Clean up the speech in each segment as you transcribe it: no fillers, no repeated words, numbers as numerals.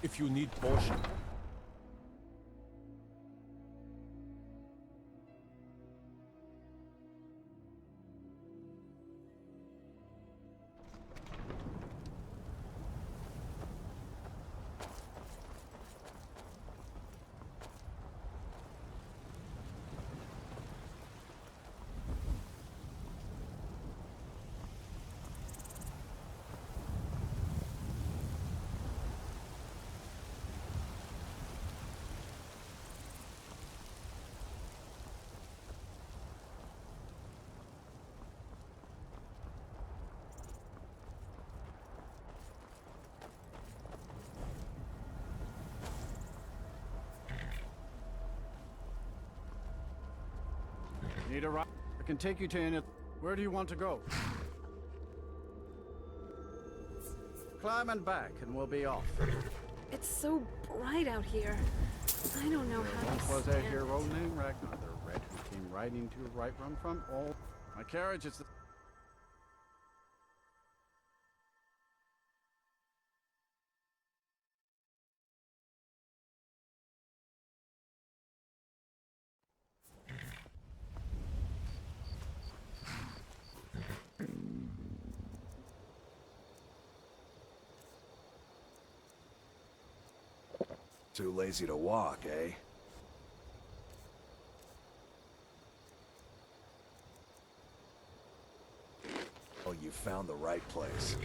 if you need potion. Need a ride? I can take you to any... Where do you want to go? Climb and back, and we'll be off. It's so bright out here. I don't know how Once to was a stand hero it. named Ragnar the Red who came riding to right run from all... My carriage is... Too lazy to walk, eh? Oh, you found the right place.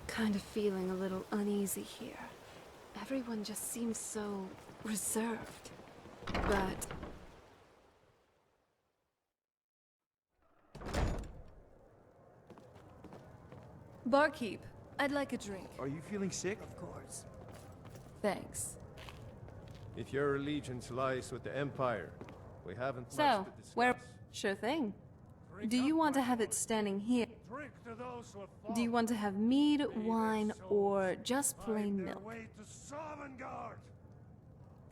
Kind of feeling a little uneasy here. Everyone just seems so reserved. But barkeep, I'd like a drink. Are you feeling sick? Of course. Thanks. If your allegiance lies with the Empire, we haven't So, much to discuss. where... Sure thing. Do you want to have it standing here? Drink to those who have Do you want to have mead, wine, or just plain milk? way to DawnGuard.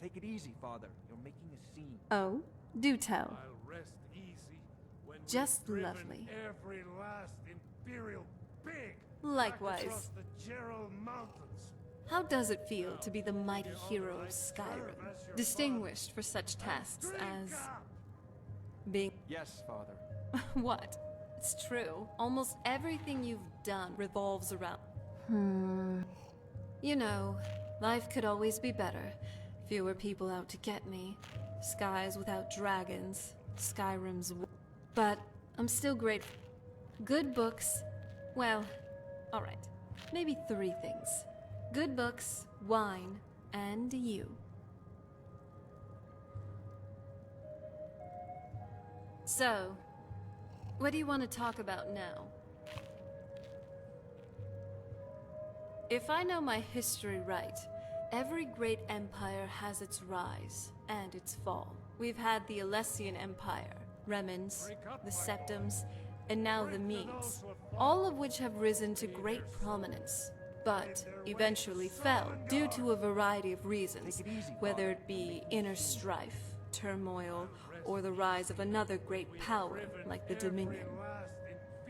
Take it easy, Father. You're making a scene. Oh, do tell. I'll rest easy when we've Just driven lovely. every last Imperial pig Likewise. back across the Gerald Mountains. How does it feel to be the mighty hero of Skyrim? Distinguished for such tasks as... being... Yes, Father. What? It's true. Almost everything you've done revolves around... You know, life could always be better. Fewer people out to get me. Skies without dragons. Skyrim's... But I'm still grateful. Good books. Well, alright. Maybe 3 things. Good books, wine, and you. So, what do you want to talk about now? If I know my history right, every great empire has its rise and its fall. We've had the Alessian Empire, Remans, the Septums, and now the Medes, all of which have risen to great prominence, but eventually fell due to a variety of reasons, whether it be inner strife, turmoil, or the rise of another great power like the Dominion.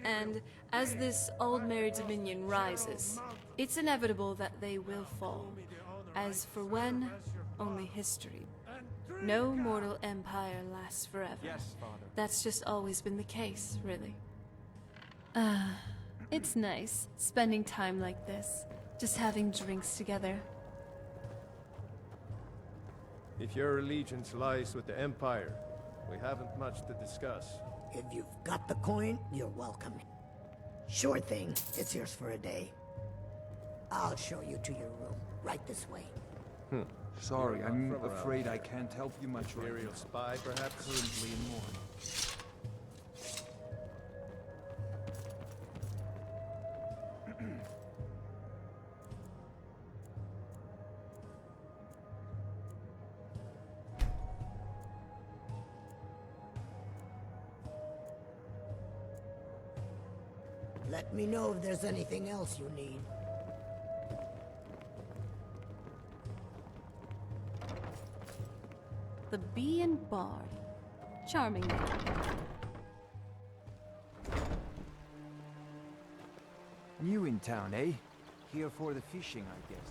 And as this old Merry Dominion rises, it's inevitable that they will fall. As for when, only history. No mortal empire lasts forever. Yes, Father. That's just always been the case, really. It's nice, spending time like this. Just having drinks together. If your allegiance lies with the Empire, we haven't much to discuss. If you've got the coin, you're welcome. Sure thing. It's yours for a day. I'll show you to your room. Right this way. Sorry, I'm From around afraid I here. can't help you much right Imperial now. spy, perhaps? Currently in mourning. Let me know if there's anything else you need. The Bee and Bard. Charming name. New in town, eh? Here for the fishing, I guess.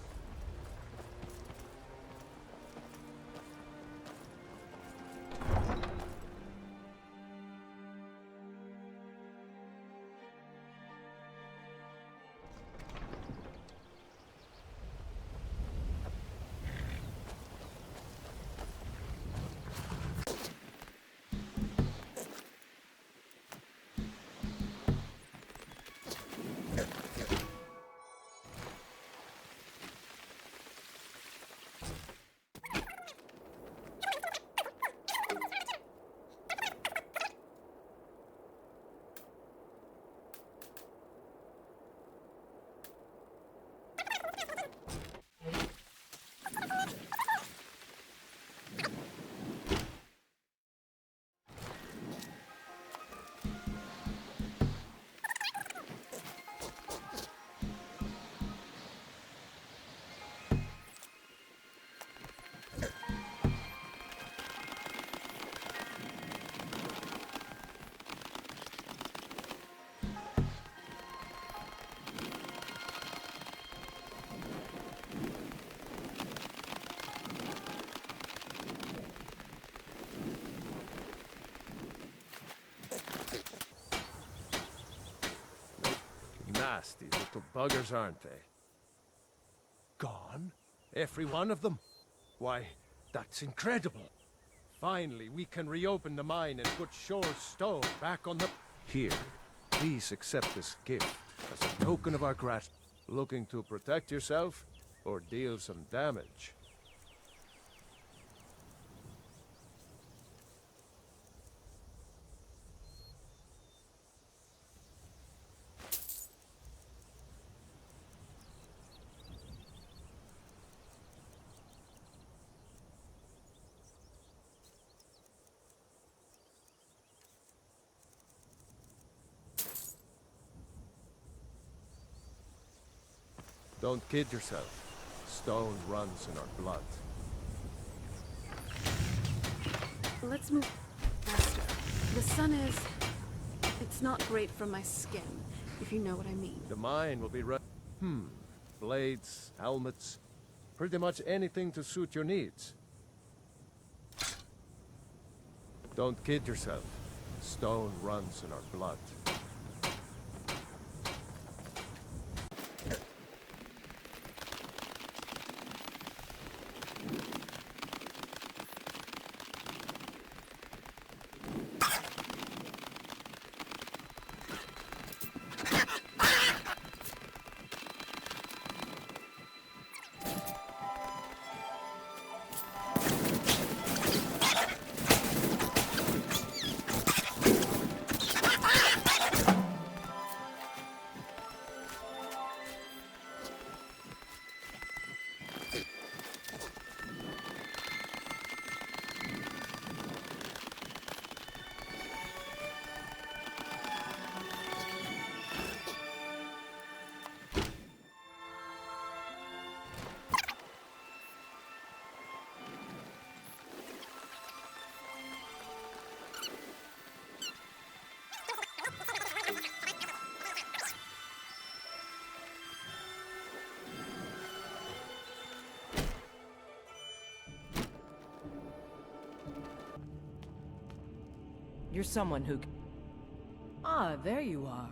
Nasty little buggers, aren't they? Gone? Every one of them? Why, that's incredible. Finally, we can reopen the mine and put Shore's stone back on the... Here, please accept this gift as a token of our gratitude. Looking to protect yourself or deal some damage? Don't kid yourself. Stone runs in our blood. Let's move faster. The sun is... It's not great for my skin, if you know what I mean. The mine will be blades, helmets, pretty much anything to suit your needs. Don't kid yourself. Stone runs in our blood. You're someone who... Ah, there you are.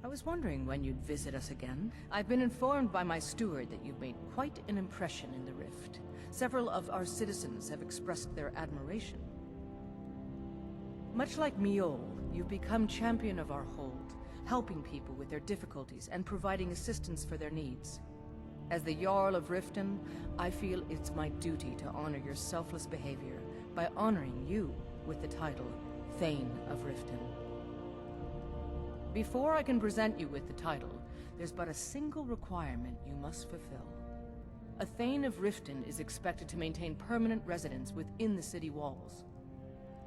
I was wondering when you'd visit us again. I've been informed by my steward that you've made quite an impression in the Rift. Several of our citizens have expressed their admiration. Much like Miol, you've become champion of our hold, helping people with their difficulties and providing assistance for their needs. As the Jarl of Riften, I feel it's my duty to honor your selfless behavior by honoring you with the title Thane of Riften. Before I can present you with the title, there's but a single requirement you must fulfill. A Thane of Riften is expected to maintain permanent residence within the city walls.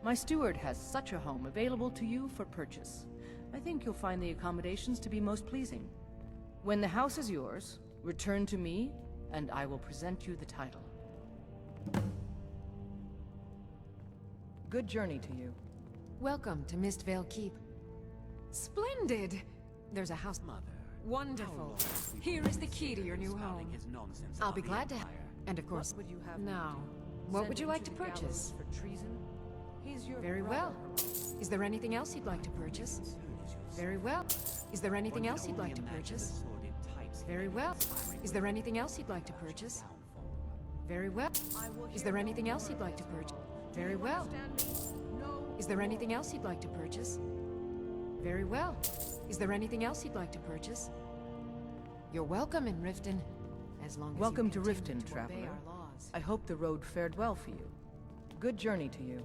My steward has such a home available to you for purchase. I think you'll find the accommodations to be most pleasing. When the house is yours, return to me, and I will present you the title. Good journey to you. Welcome to Mistvale Keep. Splendid! There's a house. Mother. Wonderful. Here is the key to your new home. I'll be glad to. And of course, What would you have? now, what would you like to purchase? For treason? He's your Very well. Is there anything else you'd like to purchase? Very well. Is there anything else you'd like to purchase? Very well. Is there anything else you'd like to purchase? Very well. Is there anything else you'd like to purchase? Very well. Is there anything else you'd like to purchase? Very well. Is there anything else you'd like to purchase? You're welcome in Riften, as long as Welcome you to continue Riften, to traveler. obey our laws. I hope the road fared well for you. Good journey to you.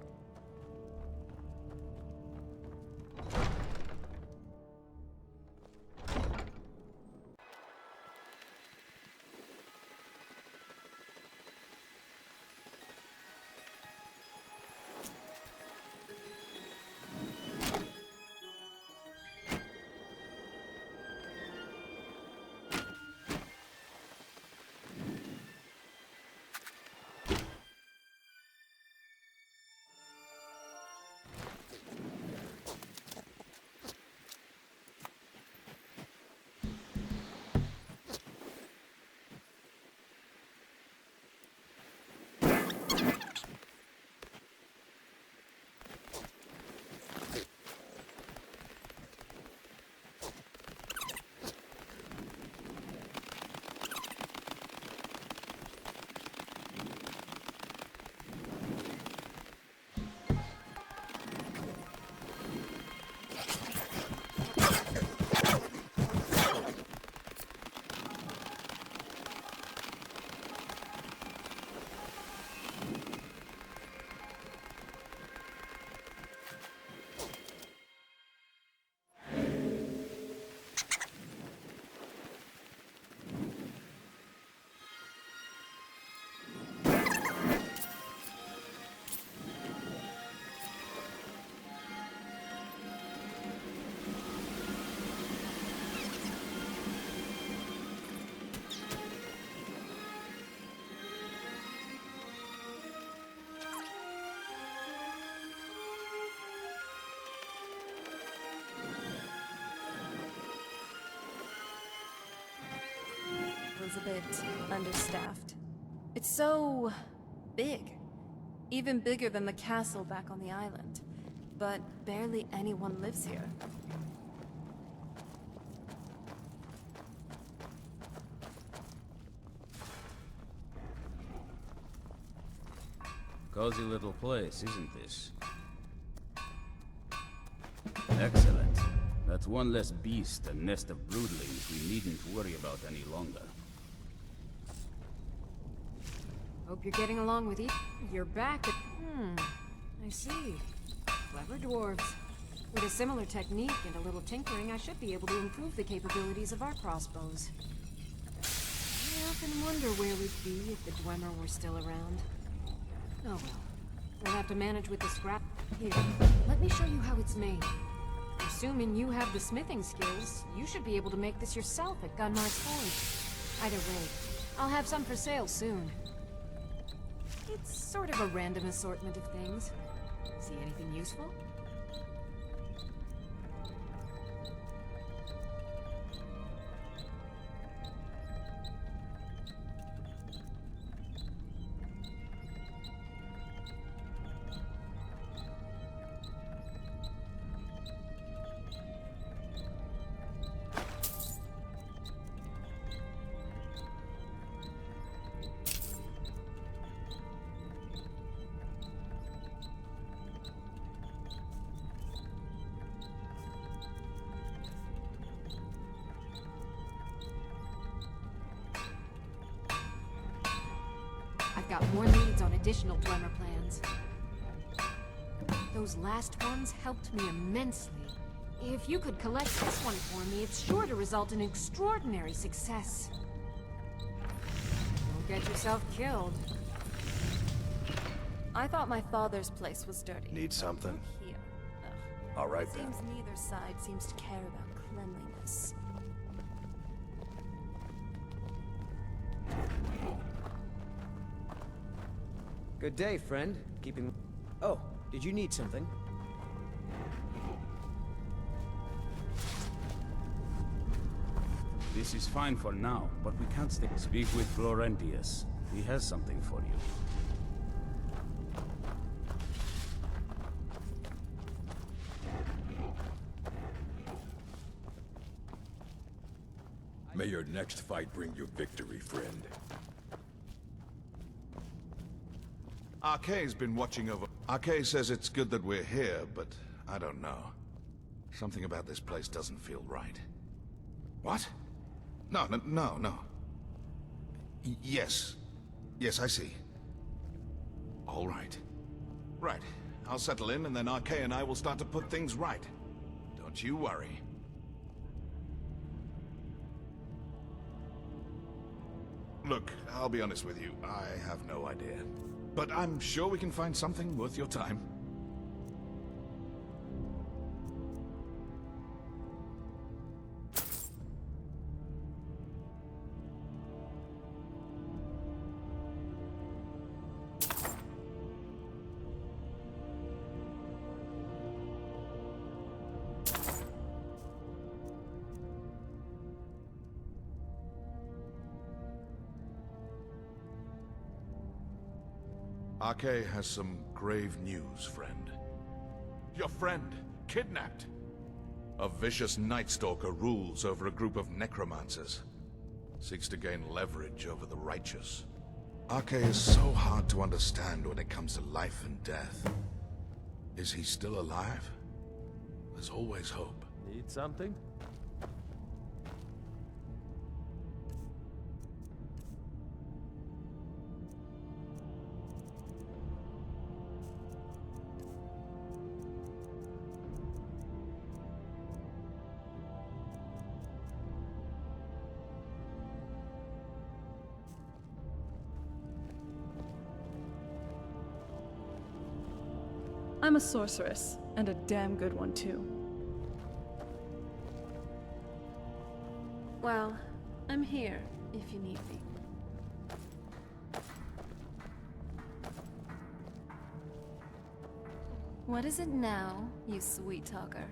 A bit understaffed. It's so big. Even bigger than the castle back on the island. But barely anyone lives here. Cozy little place, isn't this? Excellent. That's one less beast and nest of broodlings we needn't worry about any longer. Hope you're getting along with each. You're back at. I see. Clever dwarves. With a similar technique and a little tinkering, I should be able to improve the capabilities of our crossbows. I often wonder where we'd be if the Dwemer were still around. Oh well. We'll have to manage with the scrap. Here, let me show you how it's made. Assuming you have the smithing skills, you should be able to make this yourself at Gunmar's Forge. Either way, I'll have some for sale soon. It's sort of a random assortment of things. See anything useful? I've got more leads on additional Dwemer plans. Those last ones helped me immensely. If you could collect this one for me, it's sure to result in extraordinary success. Don't get yourself killed. I thought my father's place was dirty. Need something? Here. Ugh. All right then. Seems neither side seems to care about cleanliness. Good day, friend. Keeping... Oh, did you need something? This is fine for now, but we can't stay. Speak with Florentius. He has something for you. May your next fight bring you victory, friend. Arkay's been watching over... Arkay says it's good that we're here, but I don't know. Something about this place doesn't feel right. What? No. Yes. Yes, I see. All right. Right. I'll settle in, and then Arkay and I will start to put things right. Don't you worry. Look, I'll be honest with you. I have no idea. But I'm sure we can find something worth your time. Arkay has some grave news, friend. Your friend, kidnapped. A vicious Night Stalker rules over a group of necromancers. Seeks to gain leverage over the righteous. Arkay is so hard to understand when it comes to life and death. Is he still alive? There's always hope. Need something? I'm a sorceress, and a damn good one too. Well, I'm here if you need me. What is it now, you sweet talker?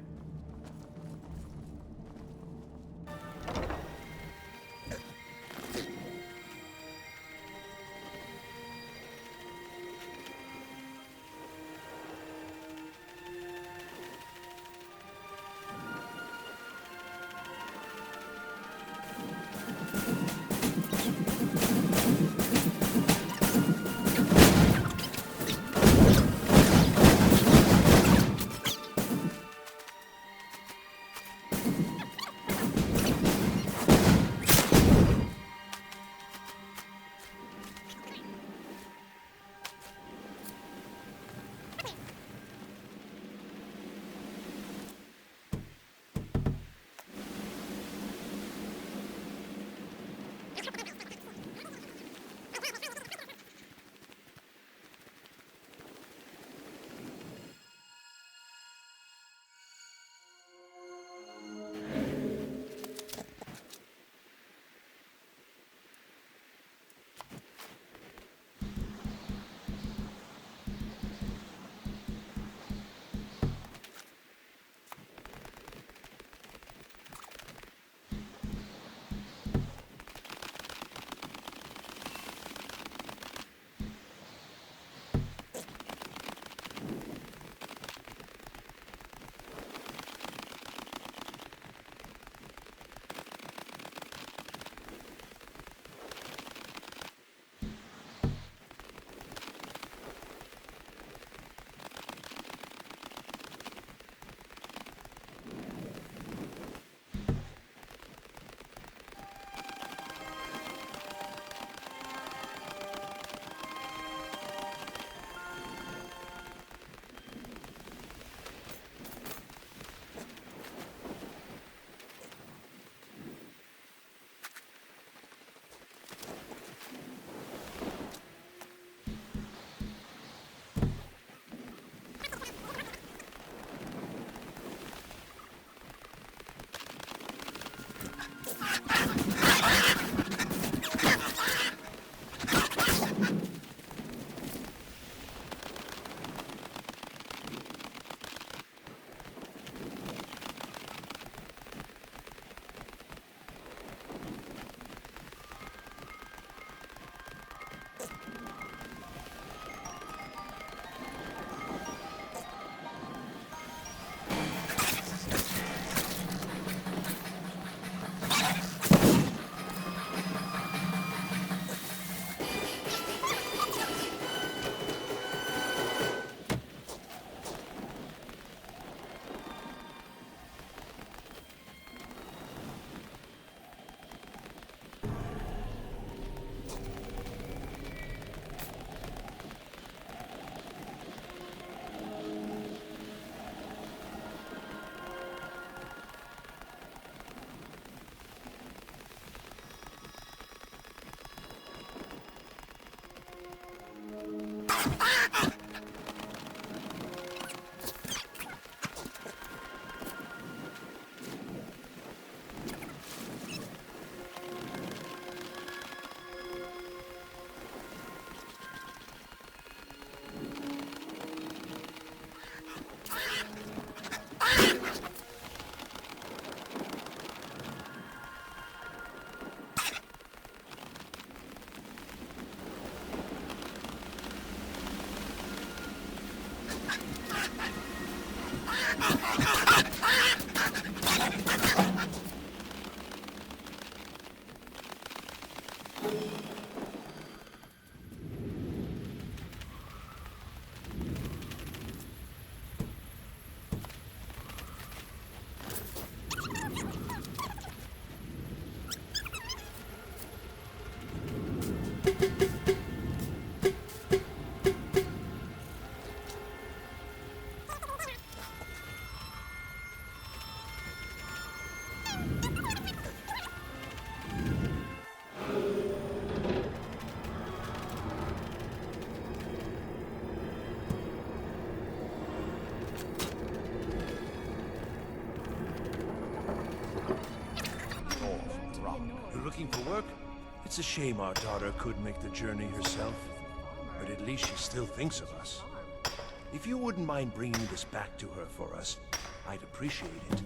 looking for work? It's a shame our daughter couldn't make the journey herself. But at least she still thinks of us. If you wouldn't mind bringing this back to her for us, I'd appreciate it.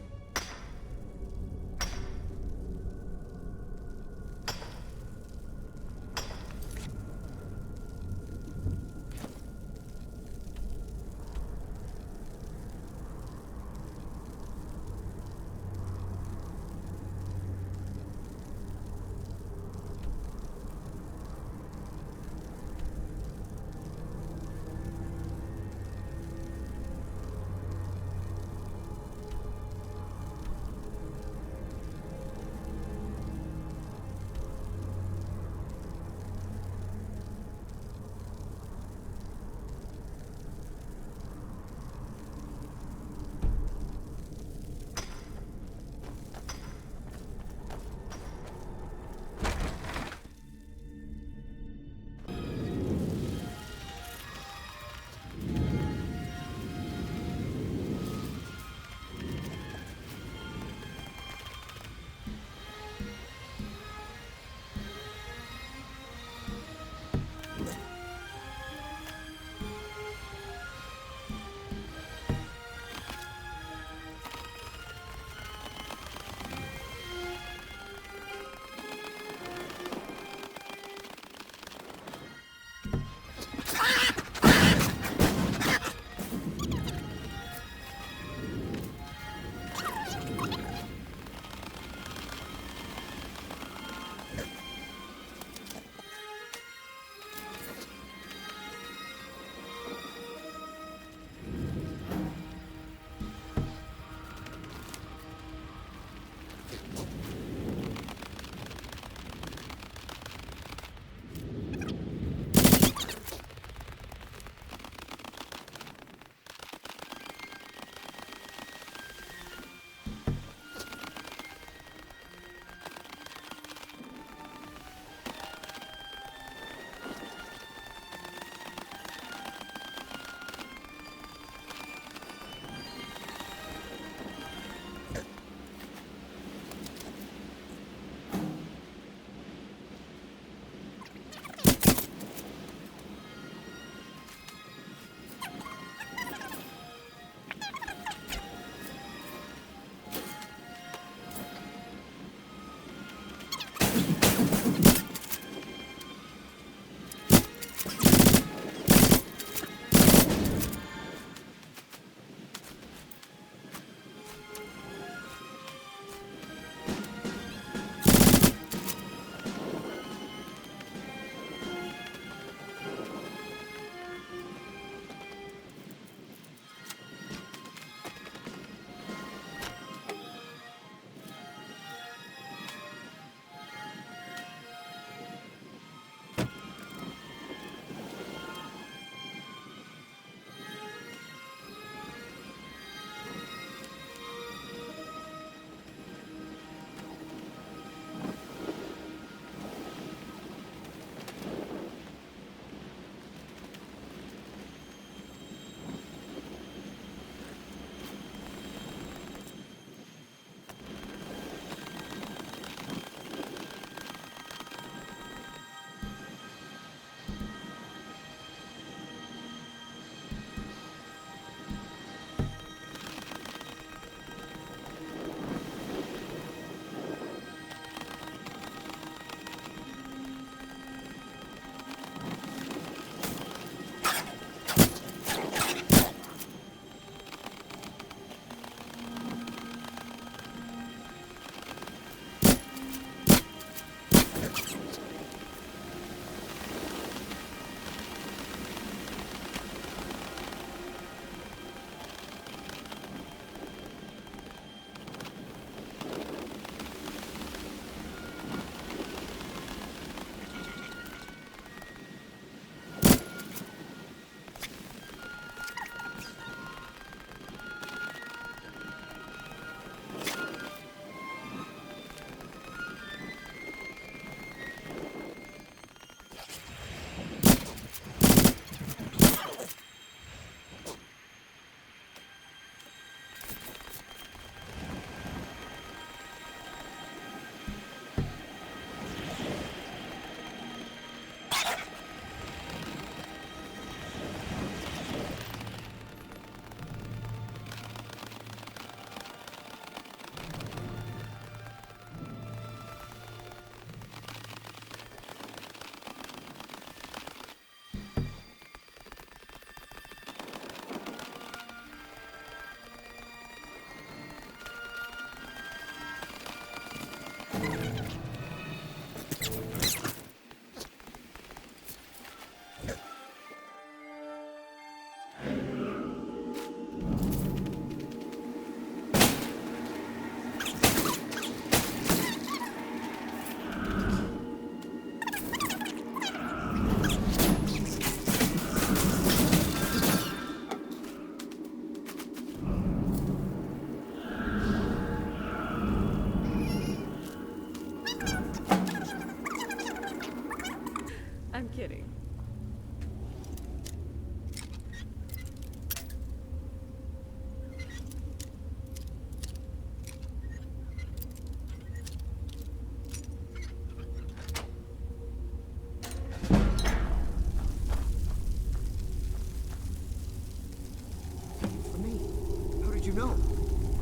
you know?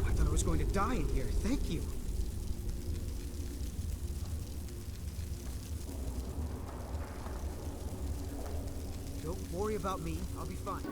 I thought I was going to die in here. Thank you. Don't worry about me. I'll be fine.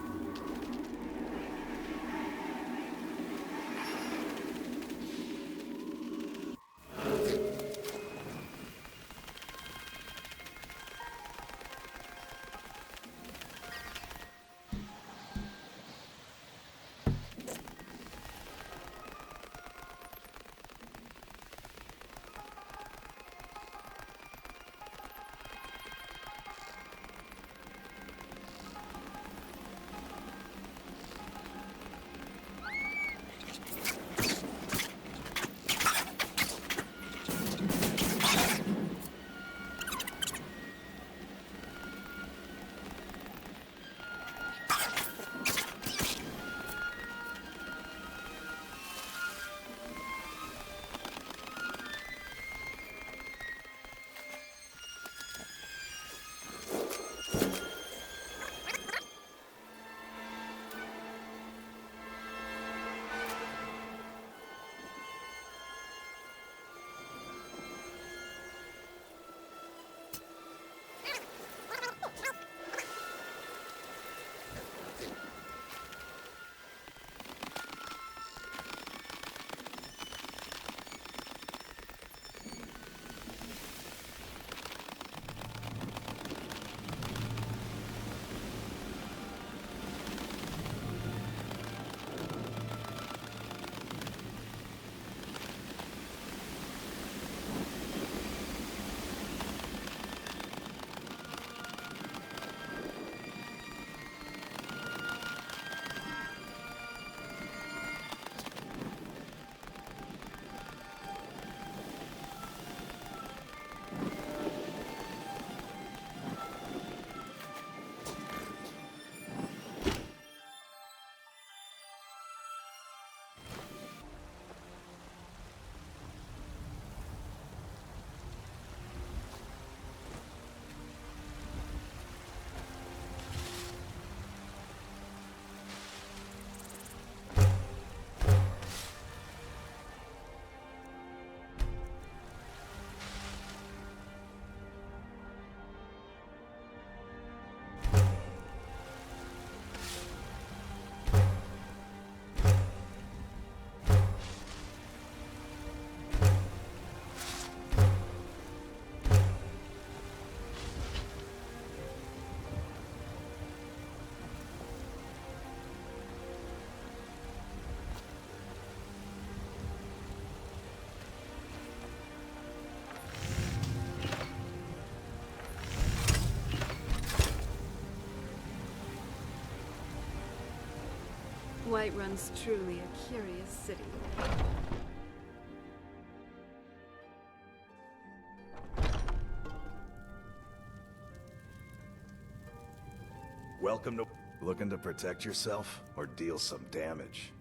Whiterun's truly a curious city. Welcome to... Looking to protect yourself or deal some damage?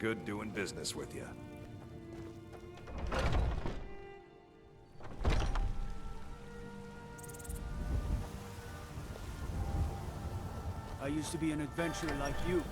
Good doing business with you. I used to be an adventurer like you.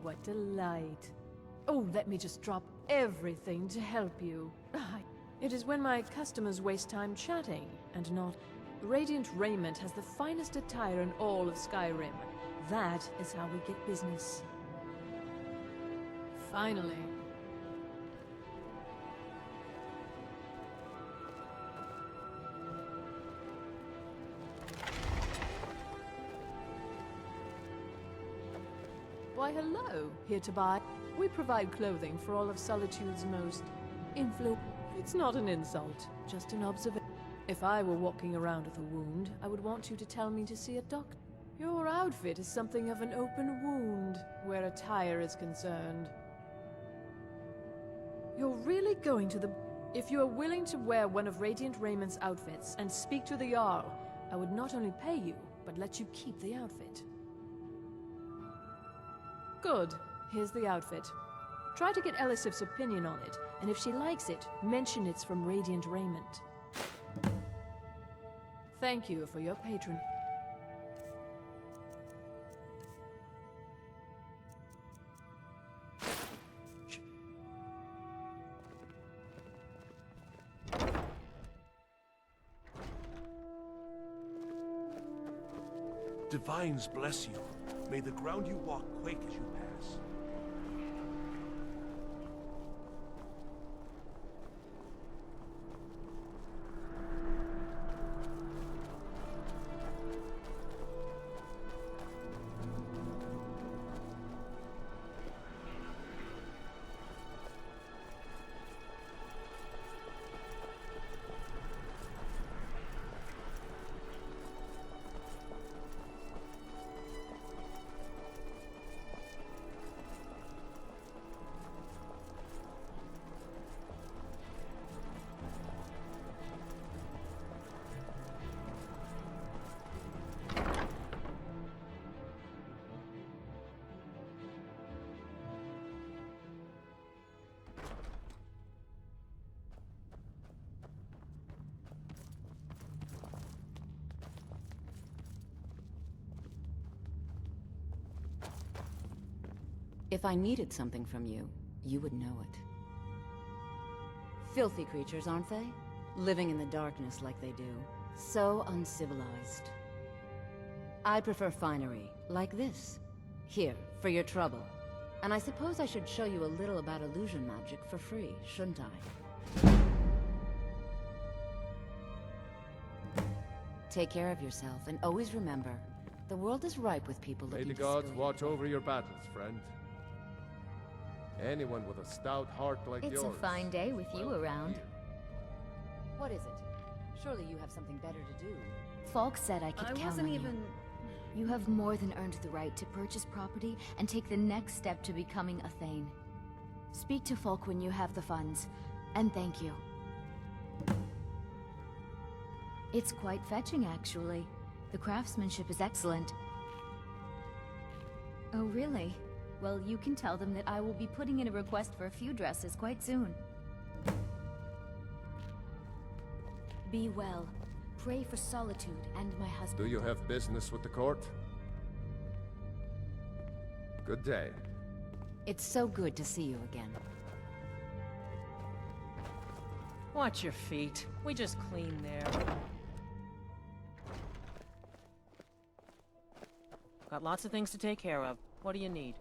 What delight. Oh, let me just drop everything to help you. It is when my customers waste time chatting, and not... Radiant Raiment has the finest attire in all of Skyrim. That is how we get business. Finally. Why, hello. Here to buy. We provide clothing for all of Solitude's most It's not an insult, just an observation. If I were walking around with a wound, I would want you to tell me to see a doctor. Your outfit is something of an open wound, where attire is concerned. You're really going to the... If you are willing to wear one of Radiant Raymond's outfits and speak to the Jarl, I would not only pay you, but let you keep the outfit. Good. Here's the outfit. Try to get Elisif's opinion on it, and if she likes it, mention it's from Radiant Raiment. Thank you for your patron. Divines bless you. May the ground you walk quake as you pass. If I needed something from you, you would know it. Filthy creatures, aren't they? Living in the darkness like they do. So uncivilized. I prefer finery, like this. Here, for your trouble. And I suppose I should show you a little about illusion magic for free, shouldn't I? Take care of yourself, and always remember, the world is ripe with people looking May the to gods steal watch over your battles, friend. Anyone with a stout heart like yours. It's a fine day with you around. What is it? Surely you have something better to do. Falk said I could count on you. You have more than earned the right to purchase property and take the next step to becoming a Thane. Speak to Falk when you have the funds, and thank you. It's quite fetching, actually. The craftsmanship is excellent. Oh, really? Well, you can tell them that I will be putting in a request for a few dresses quite soon. Be well. Pray for Solitude and my husband. Do you have business with the court? Good day. It's so good to see you again. Watch your feet. We just cleaned there. Got lots of things to take care of. What do you need?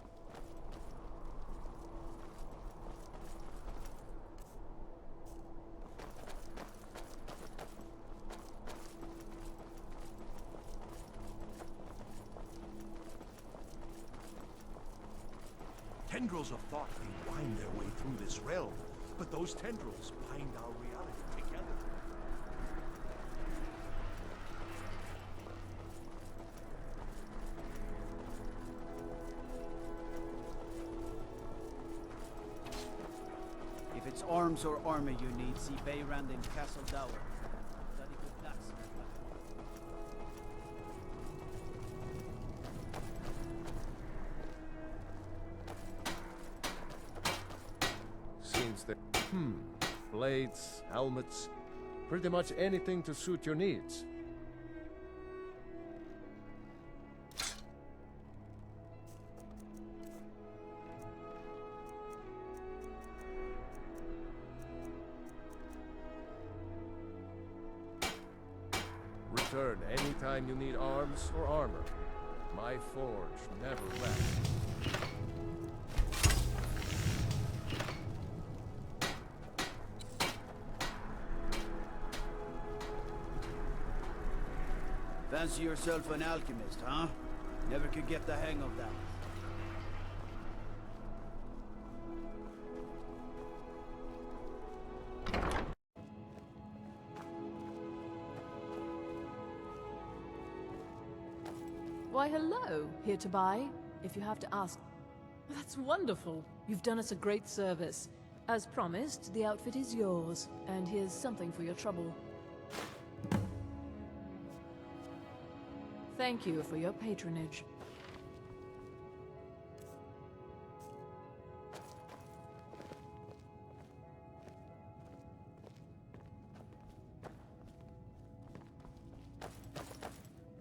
Tendrils of thought may wind their way through this realm, but those tendrils bind our reality together. If it's arms or armor you need, see Bayrand in Castle Dower. Bloody good blacksmith. Seems that... blades, helmets, pretty much anything to suit your needs. Return anytime you need arms or armor. My forge never left. Fancy yourself an alchemist, huh? Never could get the hang of that. Why, hello. Here to buy, if you have to ask. That's wonderful. You've done us a great service. As promised, the outfit is yours, and here's something for your trouble. Thank you for your patronage.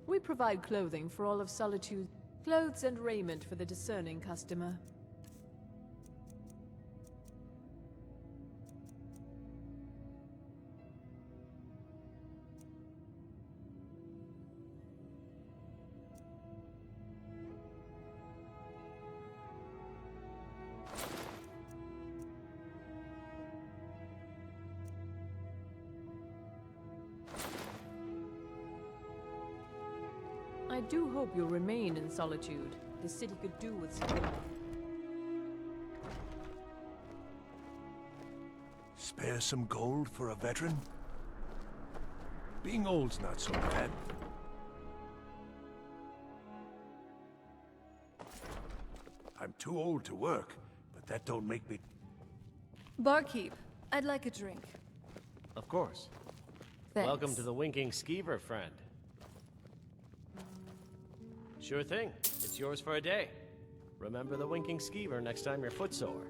We provide clothing for all of Solitude, clothes and raiment for the discerning customer. I do hope you'll remain in Solitude. The city could do with Serena. Spare some gold for a veteran? Being old's not so bad. I'm too old to work, but that don't make me... Barkeep, I'd like a drink. Of course. Thanks. Welcome to the Winking Skeever, friend. Sure thing. It's yours for a day. Remember the Winking Skeever next time you're footsore.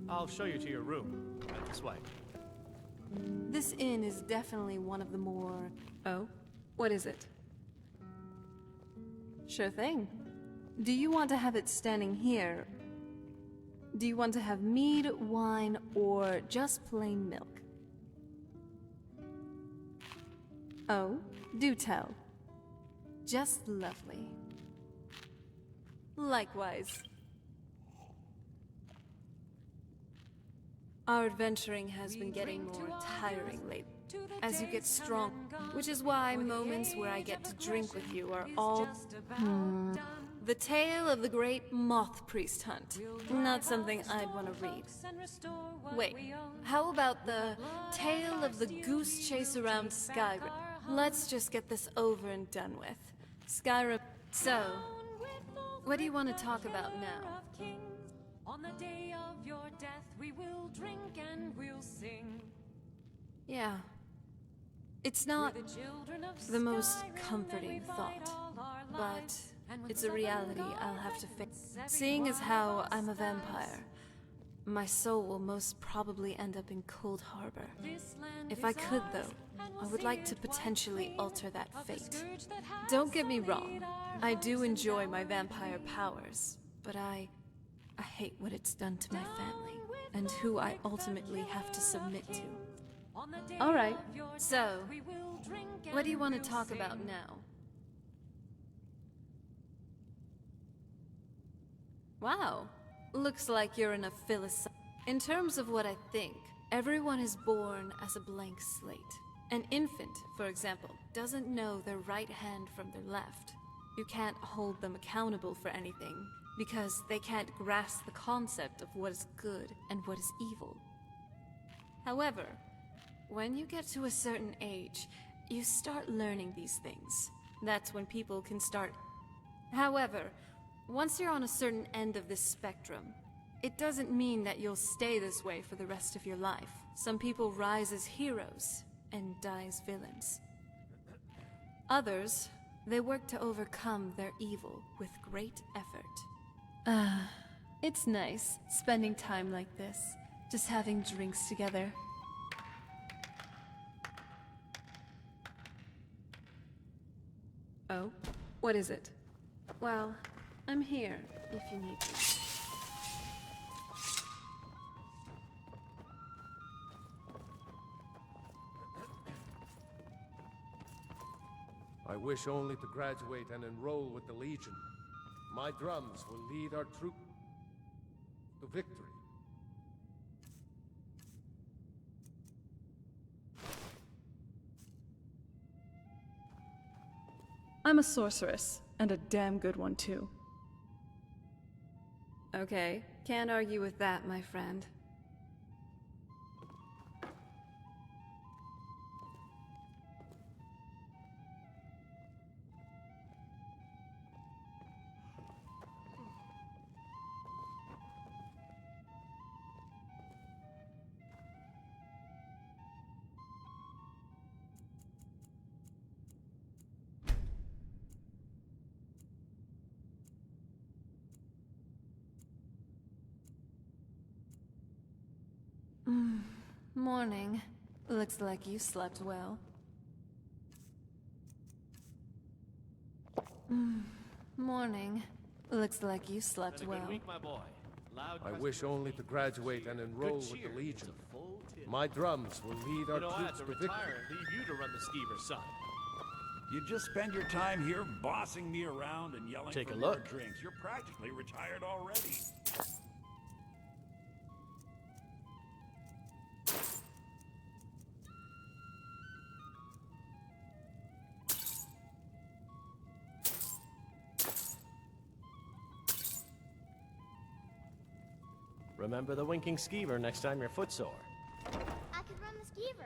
I'll show you to your room. Right this way. This inn is definitely one of the more... Oh? What is it? Sure thing. Do you want to have it standing here? Do you want to have mead, wine, or just plain milk? Oh? Do tell. Just lovely. Likewise. Our adventuring has been getting more tiring lately, as you get strong, which is why moments where I get to drink with you are all... The tale of the great Moth Priest hunt. Not something I'd want to read. Wait, how about the tale of the goose chase around Skyrim? Let's just get this over and done with. Skyrim. So, what do you want to talk about now? On the day of your death, we will drink and we'll sing. Yeah. It's not the most comforting thought, but it's a reality I'll have to face. Seeing as how I'm a vampire, My soul will most probably end up in Cold Harbor. If I could, though, I would like to potentially alter that fate. Don't get me wrong, I do enjoy my vampire powers, but I hate what it's done to my family, and who I ultimately have to submit to. Alright, so, what do you want to talk about now? Wow, looks like you're in a philosoph. In terms of what I think, everyone is born as a blank slate. An infant, for example, doesn't know their right hand from their left. You can't hold them accountable for anything, because they can't grasp the concept of what is good and what is evil. However, when you get to a certain age, you start learning these things. That's when people can start. However, once you're on a certain end of this spectrum, it doesn't mean that you'll stay this way for the rest of your life. Some people rise as heroes and die as villains. Others, they work to overcome their evil with great effort. It's nice spending time like this, just having drinks together. Oh, what is it? Well, I'm here if you need me. I wish only to graduate and enroll with the Legion. My drums will lead our troop to victory. I'm a sorceress, and a damn good one too. Okay, can't argue with that, my friend. Morning. Looks like you slept well. Morning. Looks like you slept well. Week, my boy. I wish only to graduate and enroll with the Legion. My drums will lead our troops to victory. And leave you to run the skeever, son. You just spend your time here bossing me around and yelling Take for a more look. drinks. You're practically retired already. Remember the winking skeever next time you're footsore. I could run the skeever.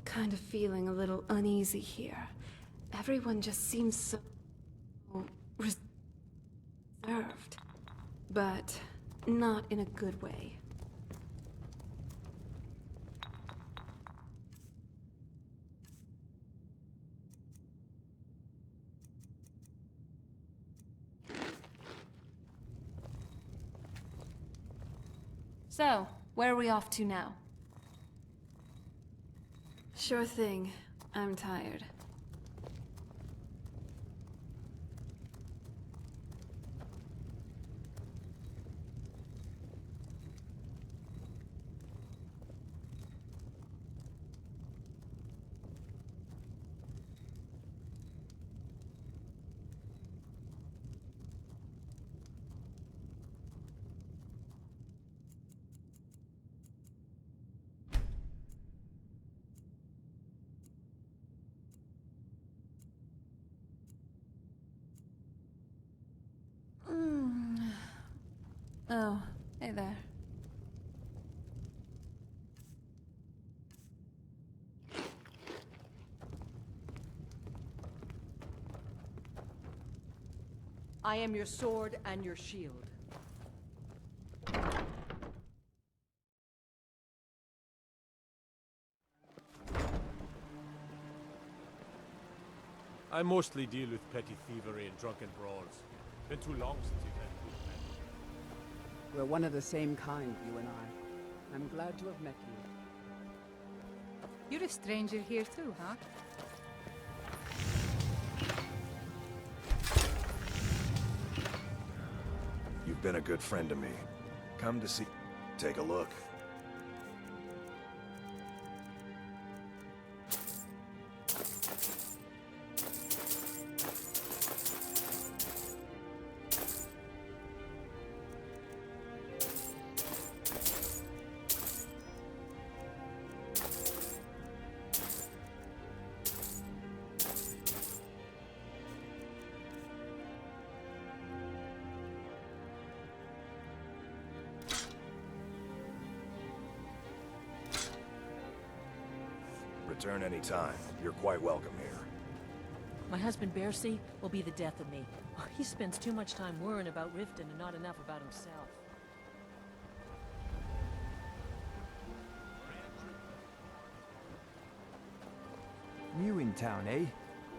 Kind of feeling a little uneasy here. Everyone just seems so reserved, but not in a good way. So, where are we off to now? Sure thing. I'm tired. Oh, hey there. I am your sword and your shield. I mostly deal with petty thievery and drunken brawls. Been too long since you've had good men. We're one of the same kind, you and I. I'm glad to have met you. You're a stranger here too, huh? You've been a good friend to me. Come to see... Take a look. Return any time. You're quite welcome here. My husband Bercy will be the death of me. He spends too much time worrying about Riften and not enough about himself. New in town, eh?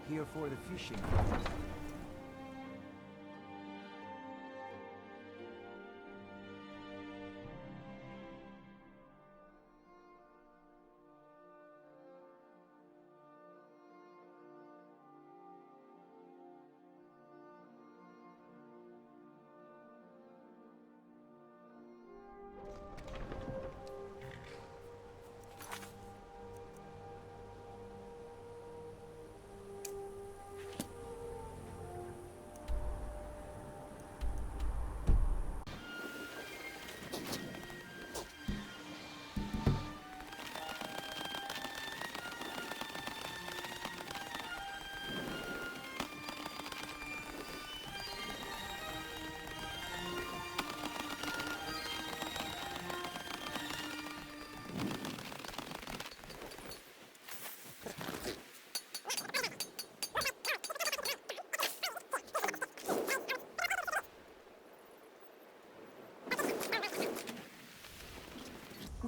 Here for the fishing.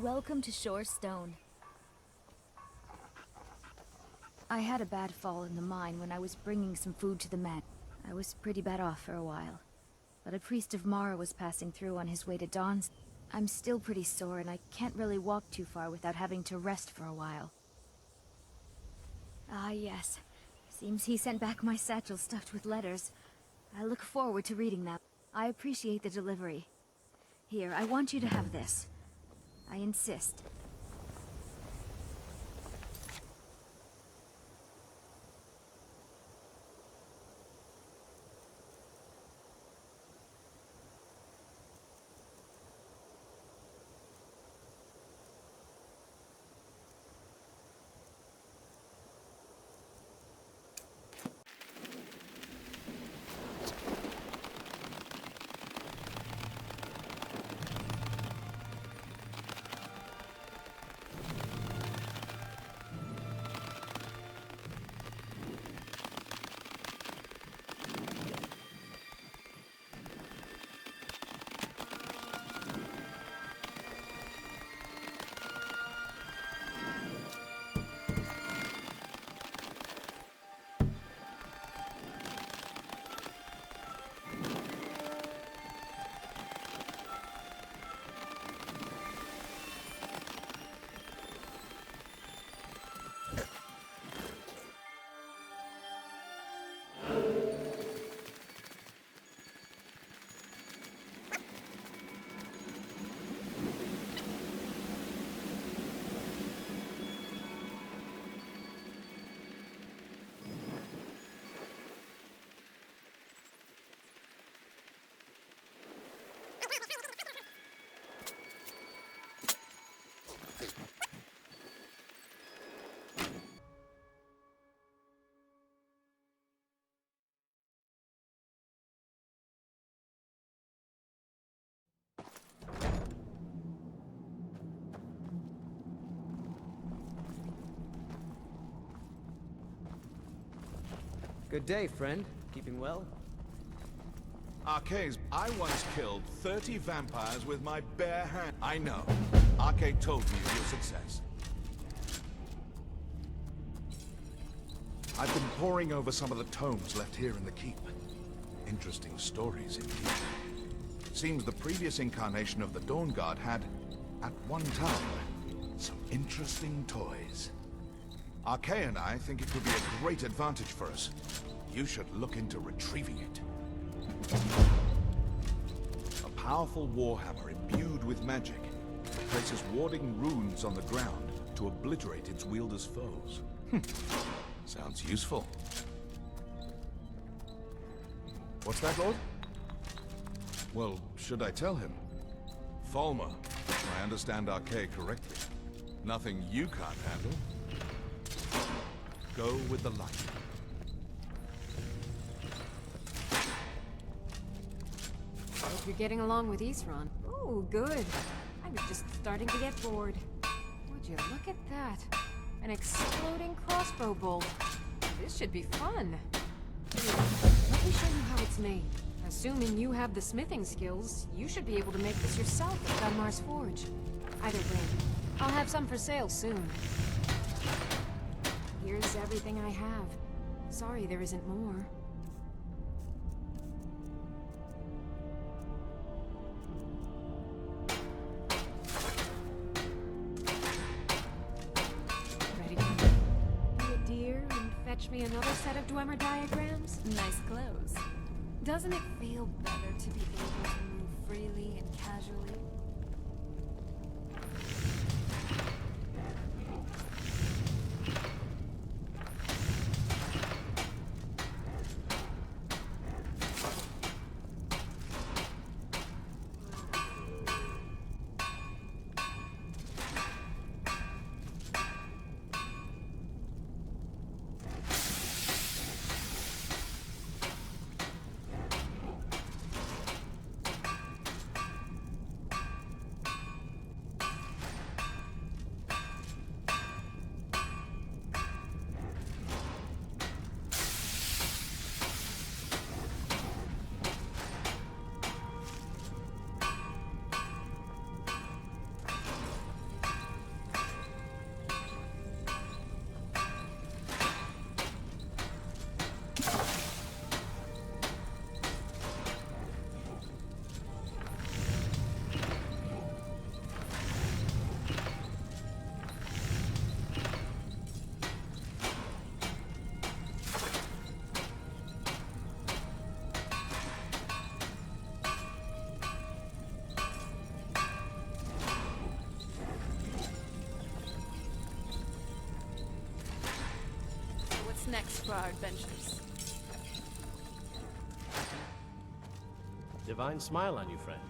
Welcome to Shore Stone. I had a bad fall in the mine when I was bringing some food to the men. I was pretty bad off for a while. But a priest of Mara was passing through on his way to Dawn's. I'm still pretty sore and I can't really walk too far without having to rest for a while. Ah yes. Seems he sent back my satchel stuffed with letters. I look forward to reading them. I appreciate the delivery. Here, I want you to have this. I insist. Good day, friend. Keeping well? Arcades, I once killed 30 vampires with my bare hand. I know. Arcade told me of your success. I've been poring over some of the tomes left here in the keep. Interesting stories indeed. Seems the previous incarnation of the DawnGuard had, at one time, some interesting toys. Arcade and I think it could be a great advantage for us. You should look into retrieving it. A powerful warhammer imbued with magic places warding runes on the ground to obliterate its wielder's foes. Sounds useful. What's that, Lord? Well, should I tell him? Falmer, if I understand Arcade correctly. Nothing you can't handle. Go with the light. Hope you're getting along with Isran. Ooh, good. I was just starting to get bored. Would you look at that? An exploding crossbow bolt. This should be fun. Here, let me show you how it's made. Assuming you have the smithing skills, you should be able to make this yourself at Dunmar's Forge. Either way, I'll have some for sale soon. Here's everything I have. Sorry there isn't more. Ready to be a deer and fetch me another set of Dwemer diagrams? Nice clothes. Doesn't it feel better to be able to move freely and casually? Next for our adventures. Divine smile on you, friend.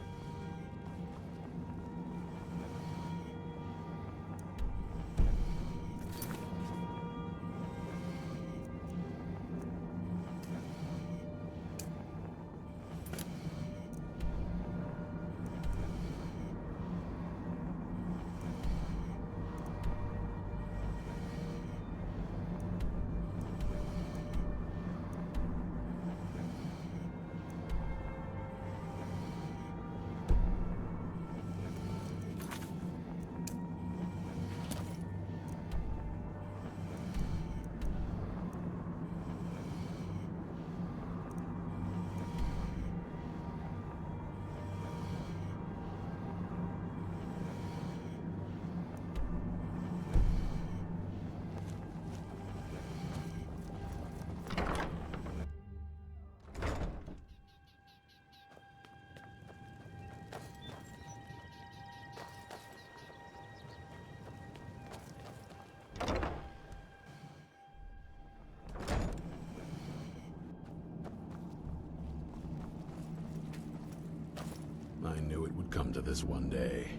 I knew it would come to this one day.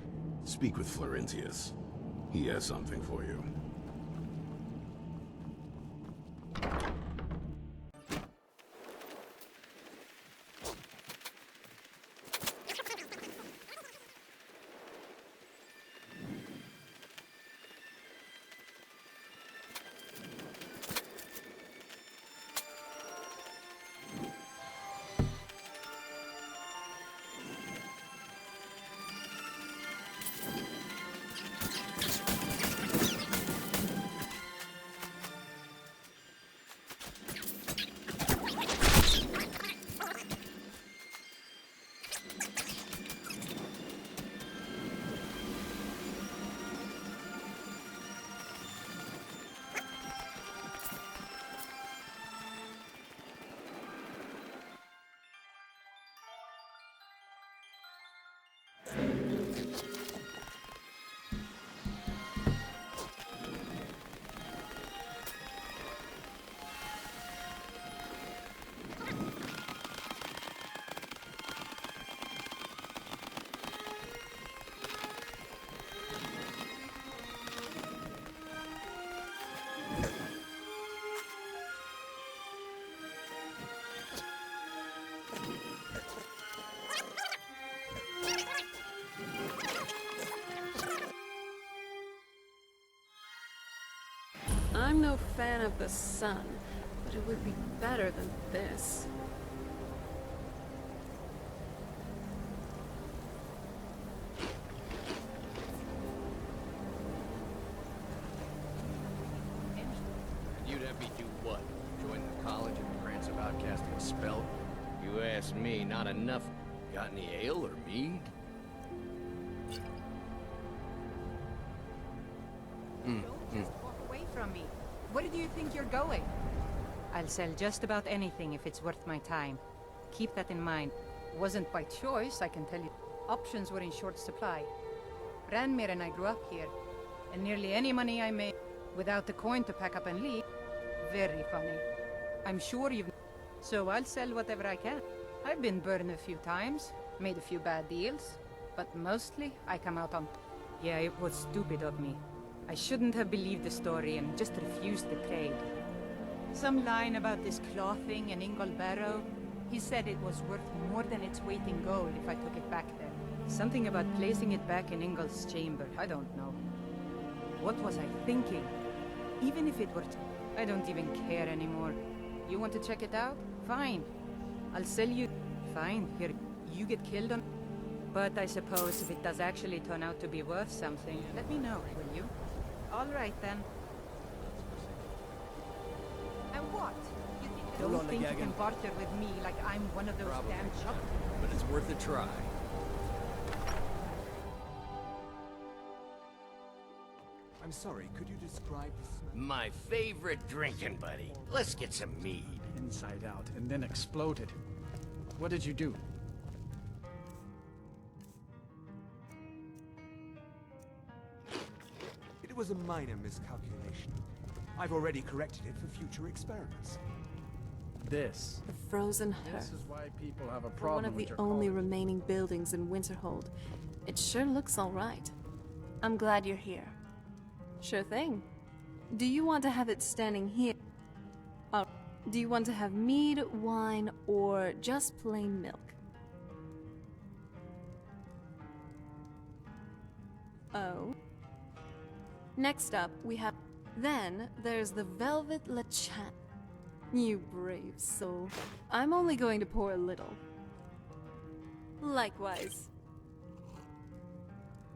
Speak with Florentius. He has something for you. I'm no fan of the sun, but it would be better than this. You'd have me do what? Join the college and prance about casting a spell? You ask me, not enough. Got any ale or mead? Walk away from me. Where do you think you're going? I'll sell just about anything if it's worth my time. Keep that in mind. Wasn't by choice, I can tell you. Options were in short supply. Ranmir and I grew up here, and nearly any money I made without the coin to pack up and leave. Very funny. I'm sure you've... So I'll sell whatever I can. I've been burned a few times, made a few bad deals, but mostly I come out on... Yeah, it was stupid of me. I shouldn't have believed the story and just refused the trade. Some line about this clothing in Ingol Barrow. He said it was worth more than its weight in gold if I took it back there. Something about placing it back in Ingol's chamber, I don't know. What was I thinking? Even if it were... I don't even care anymore. You want to check it out? Fine. I'll sell you... Fine, here, you get killed on... But I suppose if it does actually turn out to be worth something, let me know, will you? All right, then. And what? You don't think you can barter with me like I'm one of those damn chuck? But it's worth a try. I'm sorry, could you describe the smell? My favorite drinking buddy. Let's get some mead. Inside out, and then exploded. What did you do? It was a minor miscalculation. I've already corrected it for future experiments. This. The frozen hearth. This is why people have a For problem one of with the your only college. remaining buildings in Winterhold. It sure looks all right. I'm glad you're here. Sure thing. Do you want to have it standing here? Do you want to have mead, wine, or just plain milk? Oh. Next up, we have... Then, there's the Velvet Lachan. You brave soul. I'm only going to pour a little. Likewise.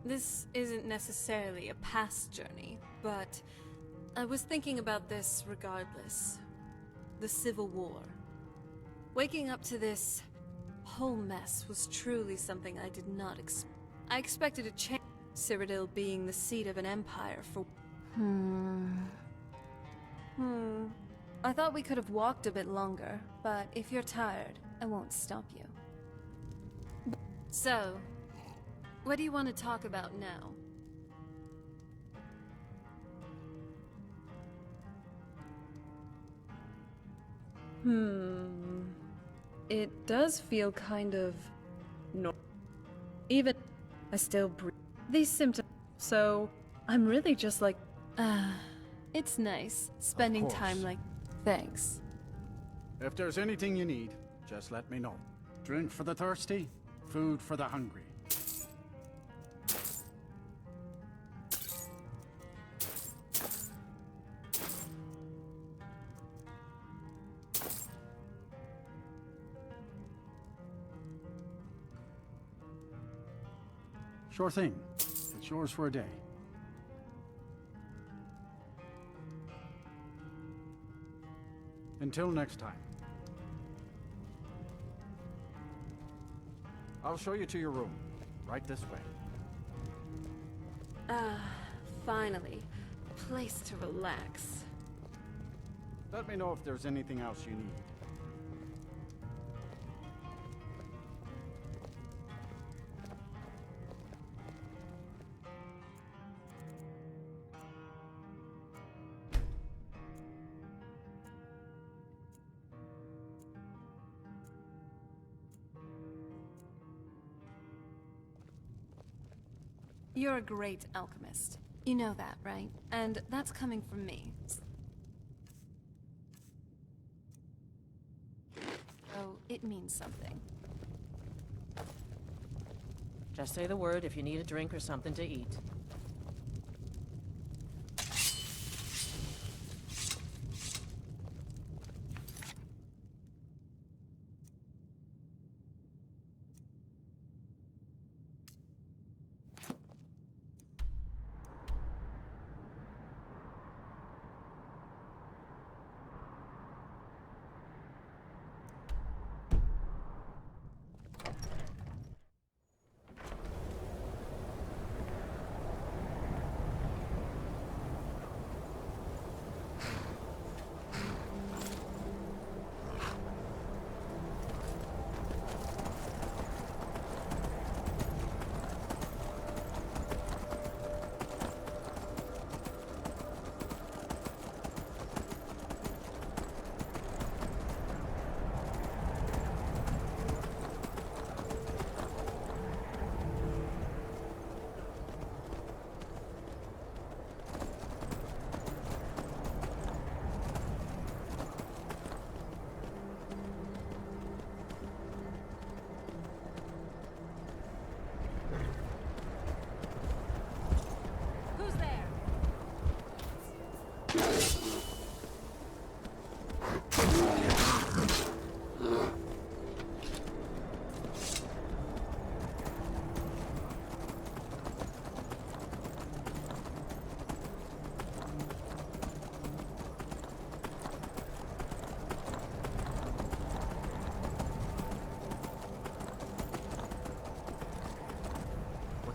This isn't necessarily a past journey, but I was thinking about this regardless. The Civil War. Waking up to this whole mess was truly something I did not expect. I expected a change. Cyrodiil being the seat of an empire for... I thought we could have walked a bit longer, but if you're tired, I won't stop you. So, what do you want to talk about now? It does feel kind of... Even... I still breathe. These symptoms... So, I'm really just like... it's nice, spending time like... Thanks. If there's anything you need, just let me know. Drink for the thirsty, food for the hungry. Sure thing. It's yours for a day. Until next time. I'll show you to your room. Right this way. Finally. A place to relax. Let me know if there's anything else you need. You're a great alchemist. You know that, right? And that's coming from me. Oh, it means something. Just say the word if you need a drink or something to eat.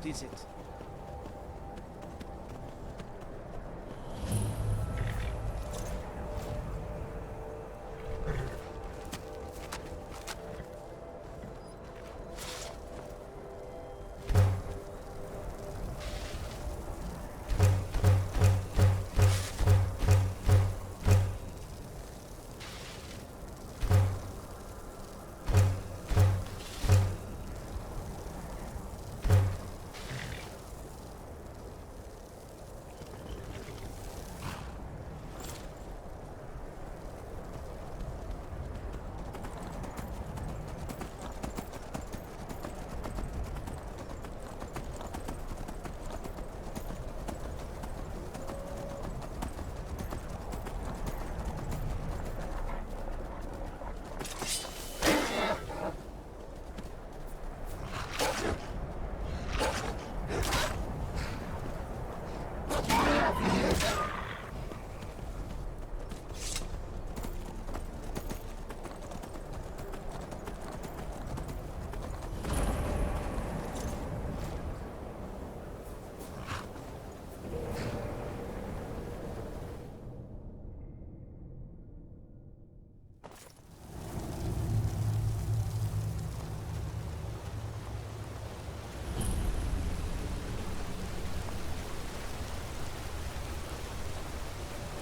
is it?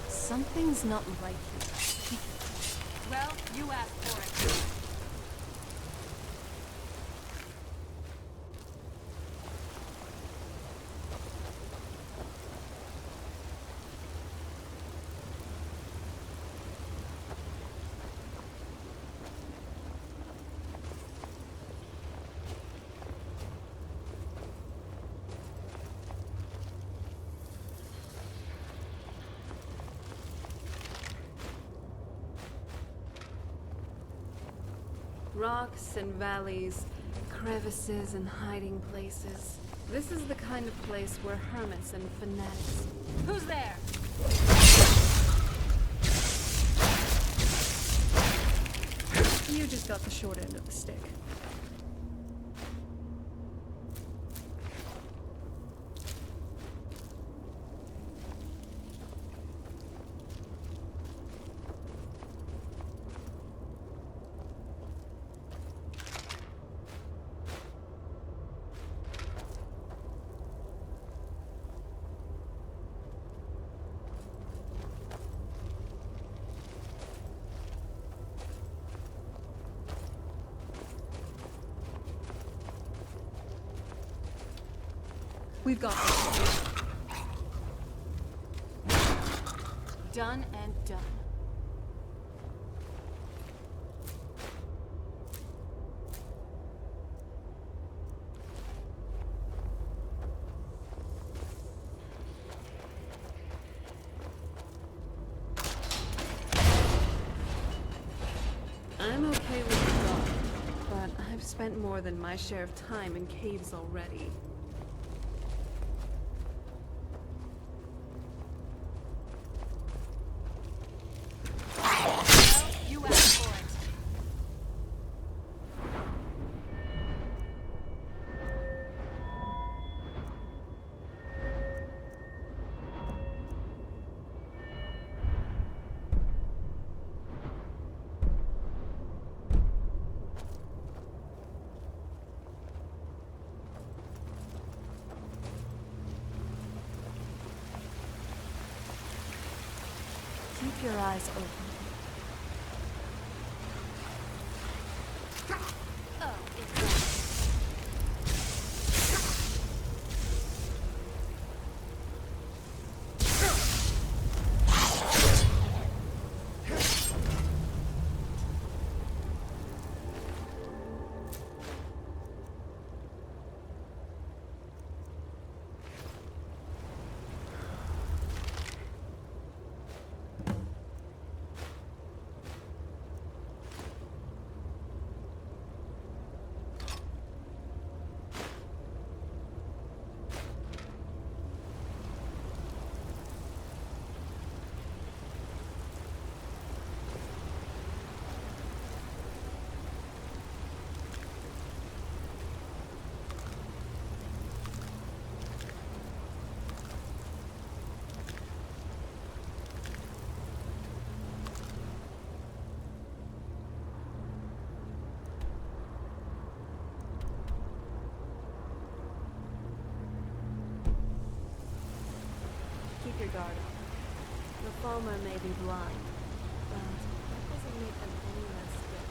Something's not right here. Well, you asked for it. Rocks and valleys, crevices and hiding places. This is the kind of place where hermits and fanatics... Who's there? You just got the short end of the stick. We've got this. Done and done. I'm okay with the dark, but I've spent more than my share of time in caves already. Keep your eyes open. your guard up. The farmer may be blind, but that doesn't make them any less good.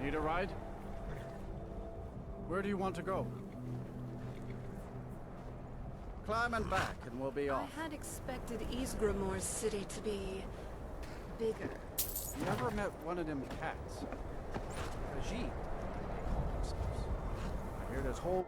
Need a ride? Where do you want to go? Climb and back, and we'll be off. I had expected Ysgramor's city to be bigger. You ever met one of them cats? A sheep. I hear this whole...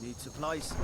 Need supplies?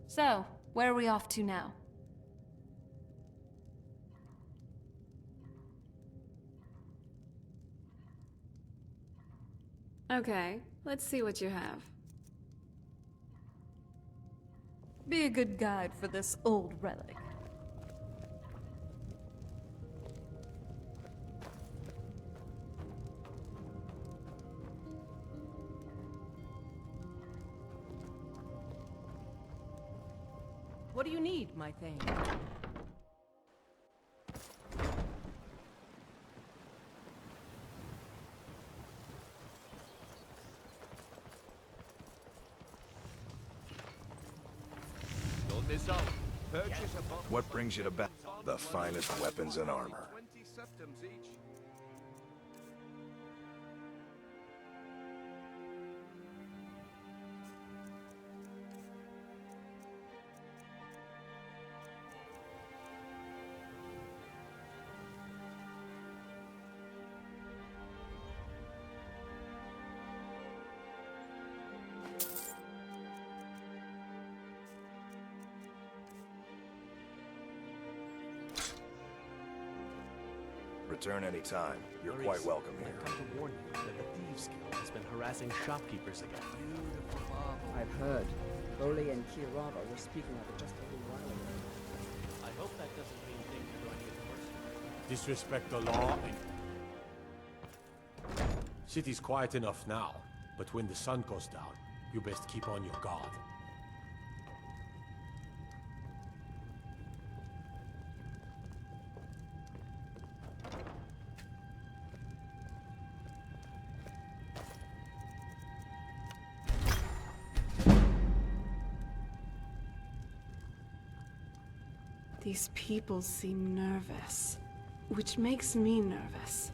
So, where are we off to now? Okay, let's see what you have. Be a good guide for this old relic. What do you need, my thing? What brings you to battle? The finest weapons and armor. 20 septims each. Return any time. You're quite welcome here. I've come to warn you that the Thieves Guild has been harassing shopkeepers again. I've heard. Oli and Kirava were speaking of it just a little while ago. I hope that doesn't mean things are going to get worse. Disrespect the law and... City's quiet enough now, but when the sun goes down, you best keep on your guard. These people seem nervous, which makes me nervous.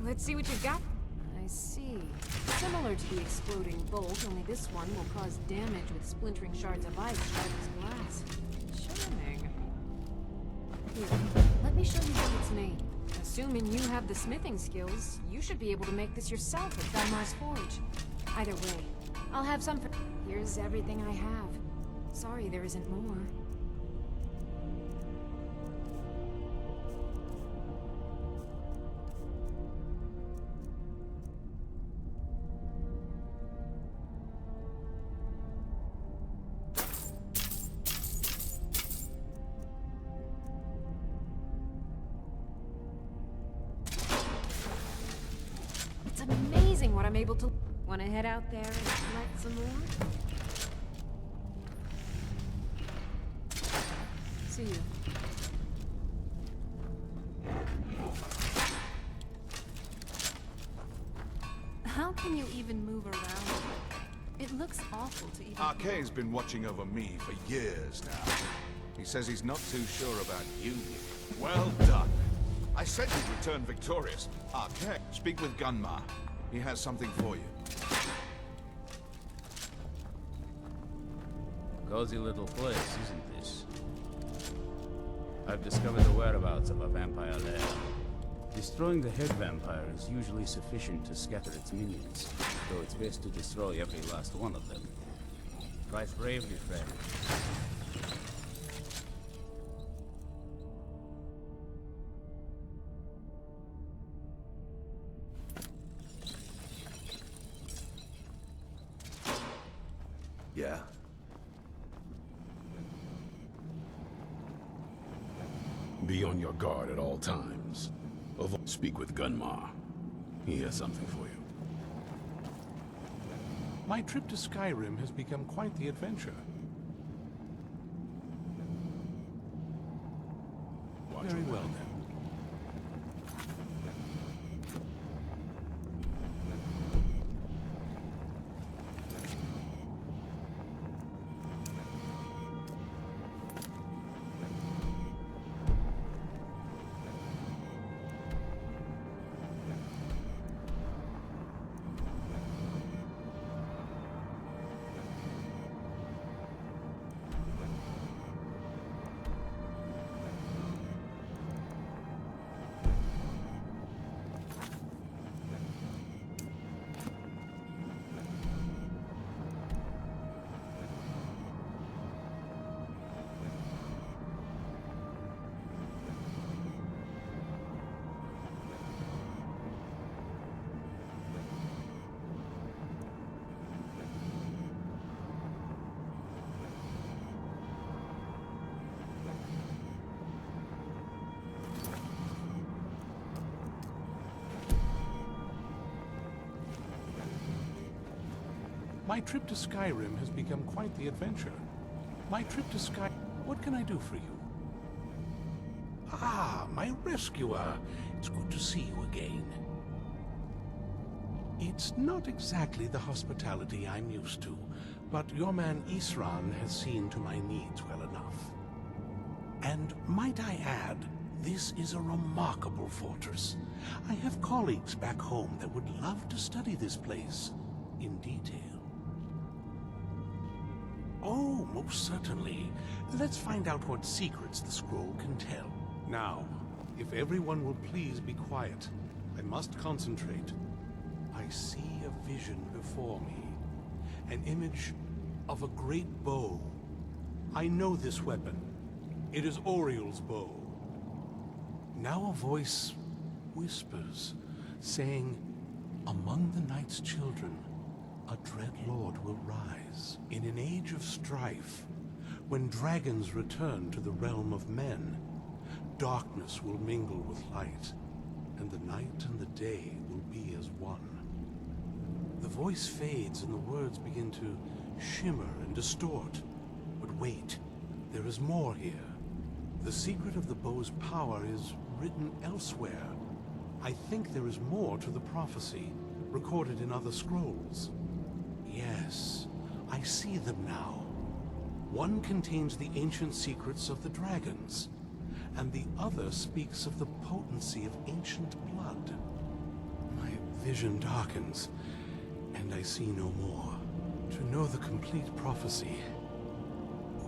Let's see what you got. I see. Similar to the exploding bolt, only this one will cause damage with splintering shards of ice sharp as glass. Charming. Here, let me show you what it's made. Assuming you have the smithing skills, you should be able to make this yourself at Belmar's Forge. Either way, I'll have some for... Here Here's everything I have. Sorry there isn't more. It's amazing what I'm able to... Wanna head out there and collect some more? See you. How can you even move around? It looks awful to even... Arcane's been watching over me for years now. He says he's not too sure about you. Well done. I said you'd return victorious. Arcane, speak with Gunmar. He has something for you. Cozy little place, isn't this? I've discovered the whereabouts of a vampire lair. Destroying the head vampire is usually sufficient to scatter its minions, though it's best to destroy every last one of them. Fight bravely, friend. Yeah? Be on your guard at all times. Speak with Gunmar. He has something for you. My trip to Skyrim has become quite the adventure. Very well then. My trip to Skyrim has become quite the adventure. My trip to Sky... What can I do for you? Ah, my rescuer. It's good to see you again. It's not exactly the hospitality I'm used to, but your man Isran has seen to my needs well enough. And might I add, this is a remarkable fortress. I have colleagues back home that would love to study this place in detail. Oh, most certainly. Let's find out what secrets the scroll can tell. Now, if everyone will please be quiet, I must concentrate. I see a vision before me. An image of a great bow. I know this weapon. It is Oriel's bow. Now a voice whispers, saying, "Among the night's children, a dread lord will rise. In an age of strife, when dragons return to the realm of men, darkness will mingle with light, and the night and the day will be as one." The voice fades and the words begin to shimmer and distort. But wait, there is more here. The secret of the bow's power is written elsewhere. I think there is more to the prophecy, recorded in other scrolls. Yes, I see them now. One contains the ancient secrets of the dragons, and the other speaks of the potency of ancient blood. My vision darkens, and I see no more. To know the complete prophecy,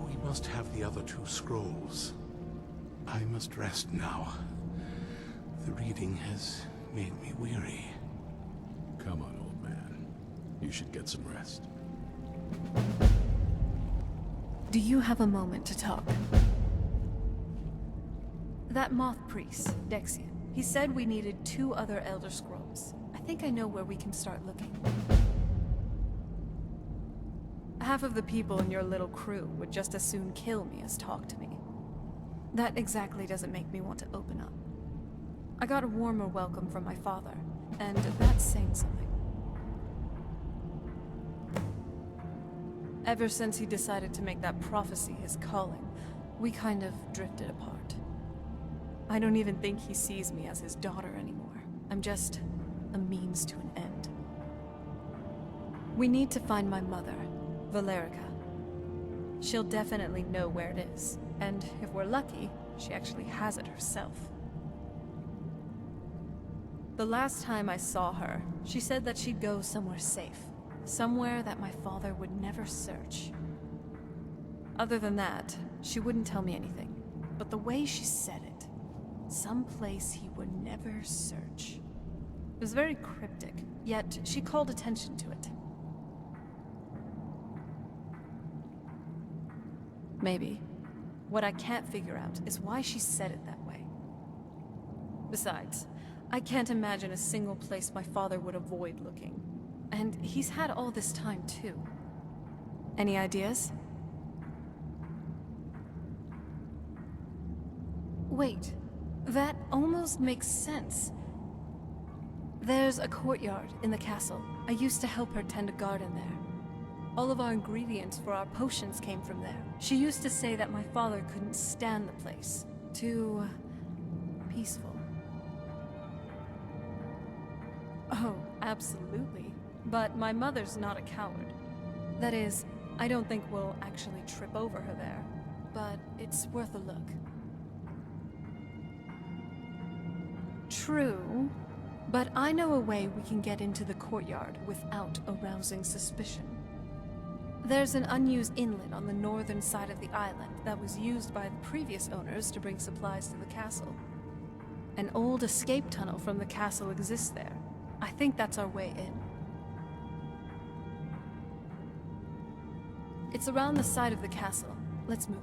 we must have the other two scrolls. I must rest now. The reading has made me weary. Come on, old man. You should get some rest. Do you have a moment to talk? That Moth Priest, Dexian, he said we needed 2 other Elder Scrolls. I think I know where we can start looking. Half of the people in your little crew would just as soon kill me as talk to me. That exactly doesn't make me want to open up. I got a warmer welcome from my father, and that's saying something. Ever since he decided to make that prophecy his calling, we kind of drifted apart. I don't even think he sees me as his daughter anymore. I'm just a means to an end. We need to find my mother, Valerica. She'll definitely know where it is, and if we're lucky, she actually has it herself. The last time I saw her, she said that she'd go somewhere safe. Somewhere that my father would never search. Other than that, she wouldn't tell me anything. But the way she said it, someplace he would never search. It was very cryptic, yet she called attention to it. Maybe. What I can't figure out is why she said it that way. Besides, I can't imagine a single place my father would avoid looking. And he's had all this time, too. Any ideas? Wait, that almost makes sense. There's a courtyard in the castle. I used to help her tend a garden there. All of our ingredients for our potions came from there. She used to say that my father couldn't stand the place. Too peaceful. Oh, absolutely. But my mother's not a coward. That is, I don't think we'll actually trip over her there. But it's worth a look. True. But I know a way we can get into the courtyard without arousing suspicion. There's an unused inlet on the northern side of the island that was used by the previous owners to bring supplies to the castle. An old escape tunnel from the castle exists there. I think that's our way in. It's around the side of the castle. Let's move.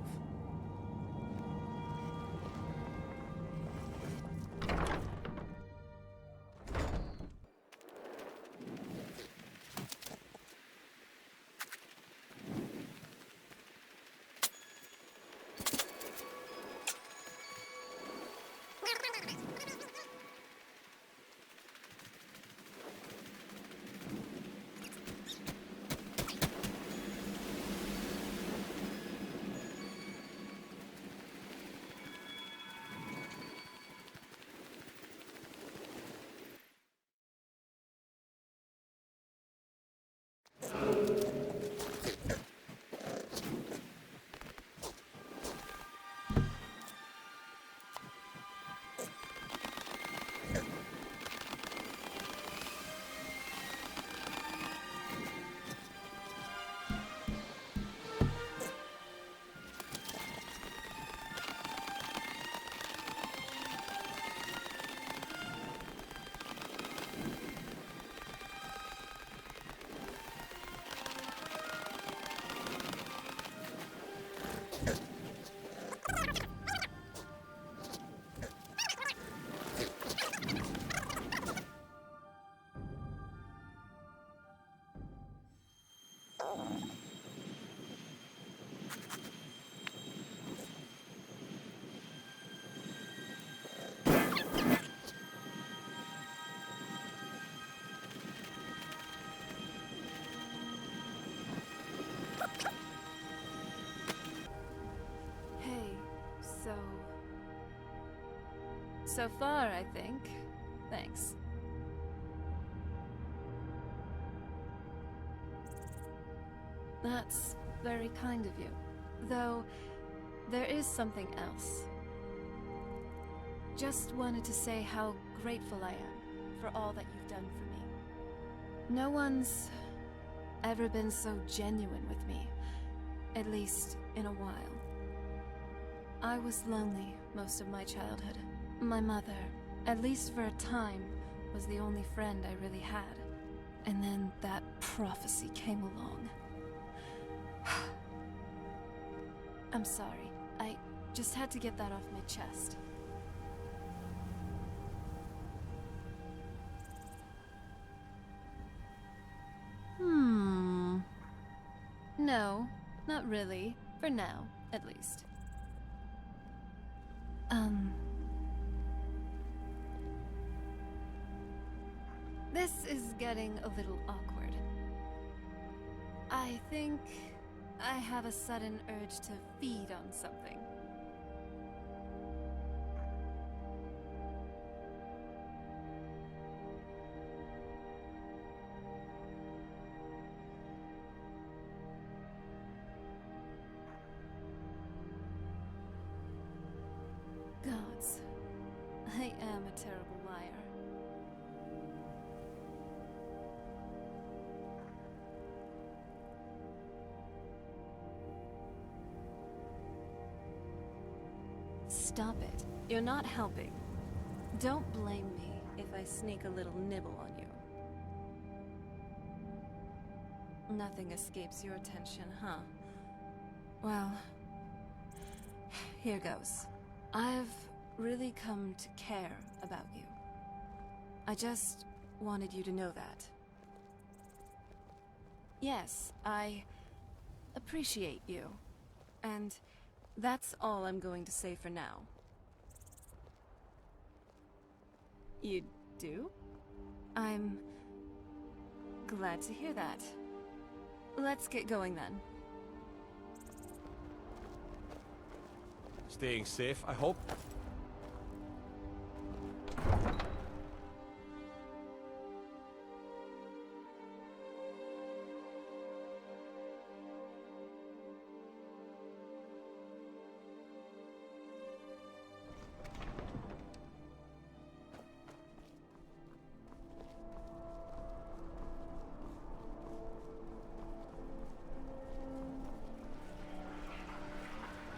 So far, I think. Thanks. That's very kind of you. Though, there is something else. Just wanted to say how grateful I am for all that you've done for me. No one's ever been so genuine with me, at least in a while. I was lonely most of my childhood. My mother, at least for a time, was the only friend I really had. And then that prophecy came along. I'm sorry. I just had to get that off my chest. No, not really. For now, at least. This is getting a little awkward. I think I have a sudden urge to feed on something. Gods, I am a terrible liar. Stop it. You're not helping. Don't blame me if I sneak a little nibble on you. Nothing escapes your attention, huh? Well, here goes. I've really come to care about you. I just wanted you to know that. Yes, I appreciate you. And that's all I'm going to say for now. You do? I'm glad to hear that. Let's get going then. Staying safe, I hope.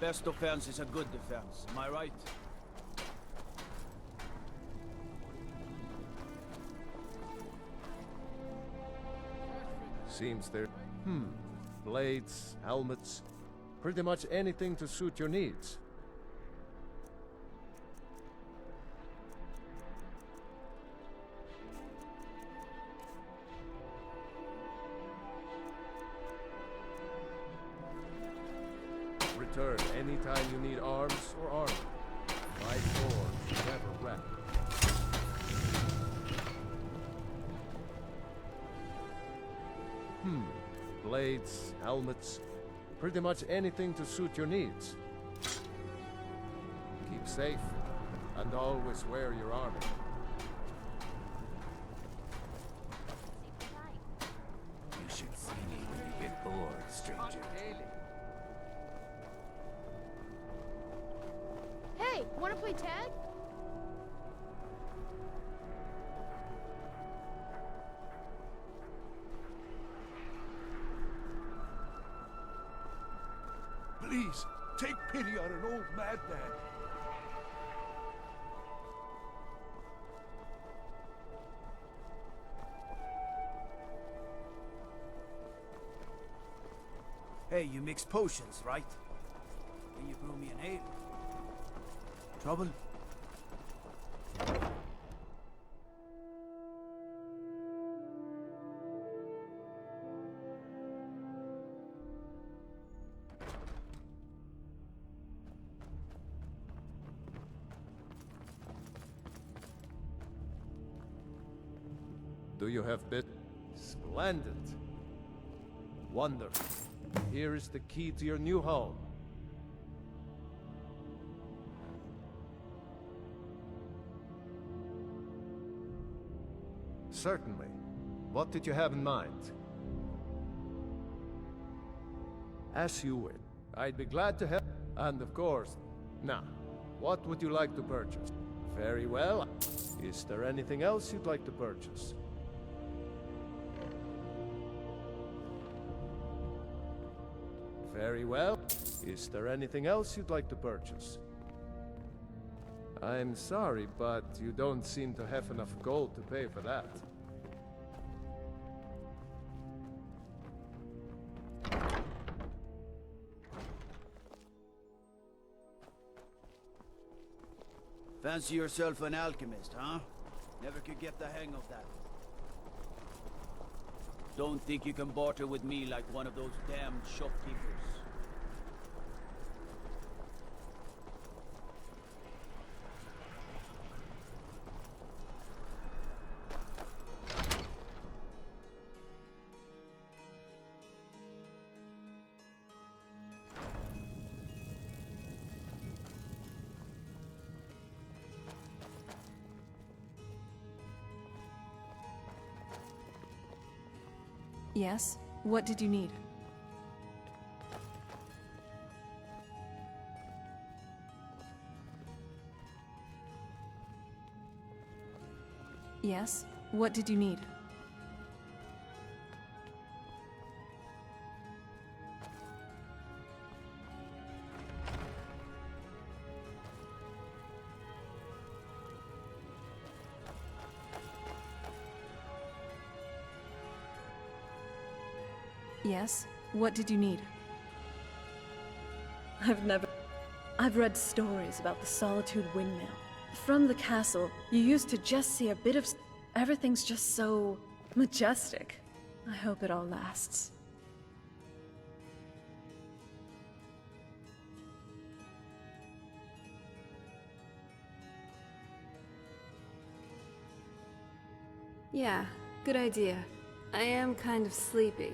Best defense is a good defense, am I right? Seems there... Blades, helmets, pretty much anything to suit your needs. Return anytime you need arms or armor. My doors never wreck. Blades, helmets, pretty much anything to suit your needs. Keep safe, and always wear your armor. You should see me when you get bored, stranger. Hey, wanna play tag? Please, take pity on an old madman. Hey, you mix potions, right? Can you brew me an ale? Trouble? Do you have bit? Splendid. Wonderful. Here is the key to your new home. Certainly. What did you have in mind? As you wish. I'd be glad to help. And of course, now, what would you like to purchase? Very well. Is there anything else you'd like to purchase? Very well. Is there anything else you'd like to purchase? I'm sorry, but you don't seem to have enough gold to pay for that. Fancy yourself an alchemist, huh? Never could get the hang of that. Don't think you can barter with me like one of those damned shopkeepers. Yes? What did you need? Yes? What did you need? Yes? What did you need? I've read stories about the Solitude Windmill. From the castle, you used to just see a bit of... Everything's just so... majestic. I hope it all lasts. Yeah, good idea. I am kind of sleepy.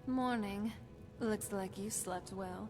Morning. Looks like you slept well.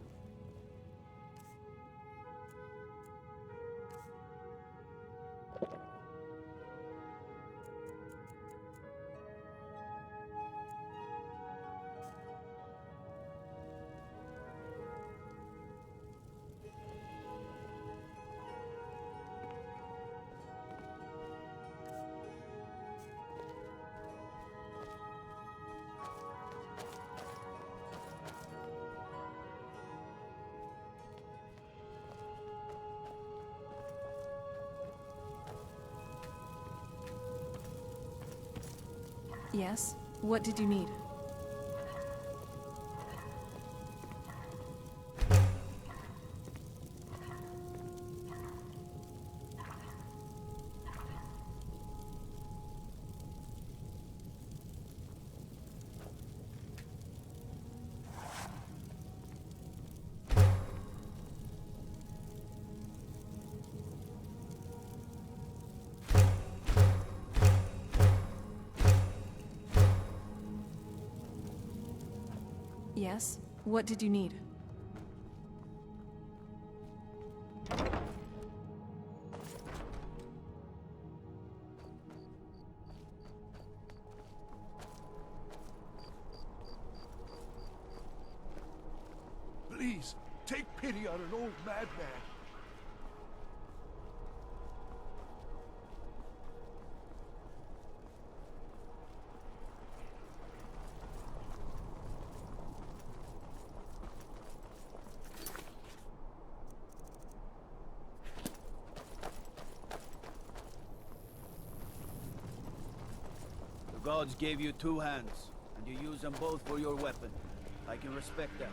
Yes? What did you need? Yes? What did you need? Please, take pity on an old madman. The gods gave you two hands, and you use them both for your weapon. I can respect that.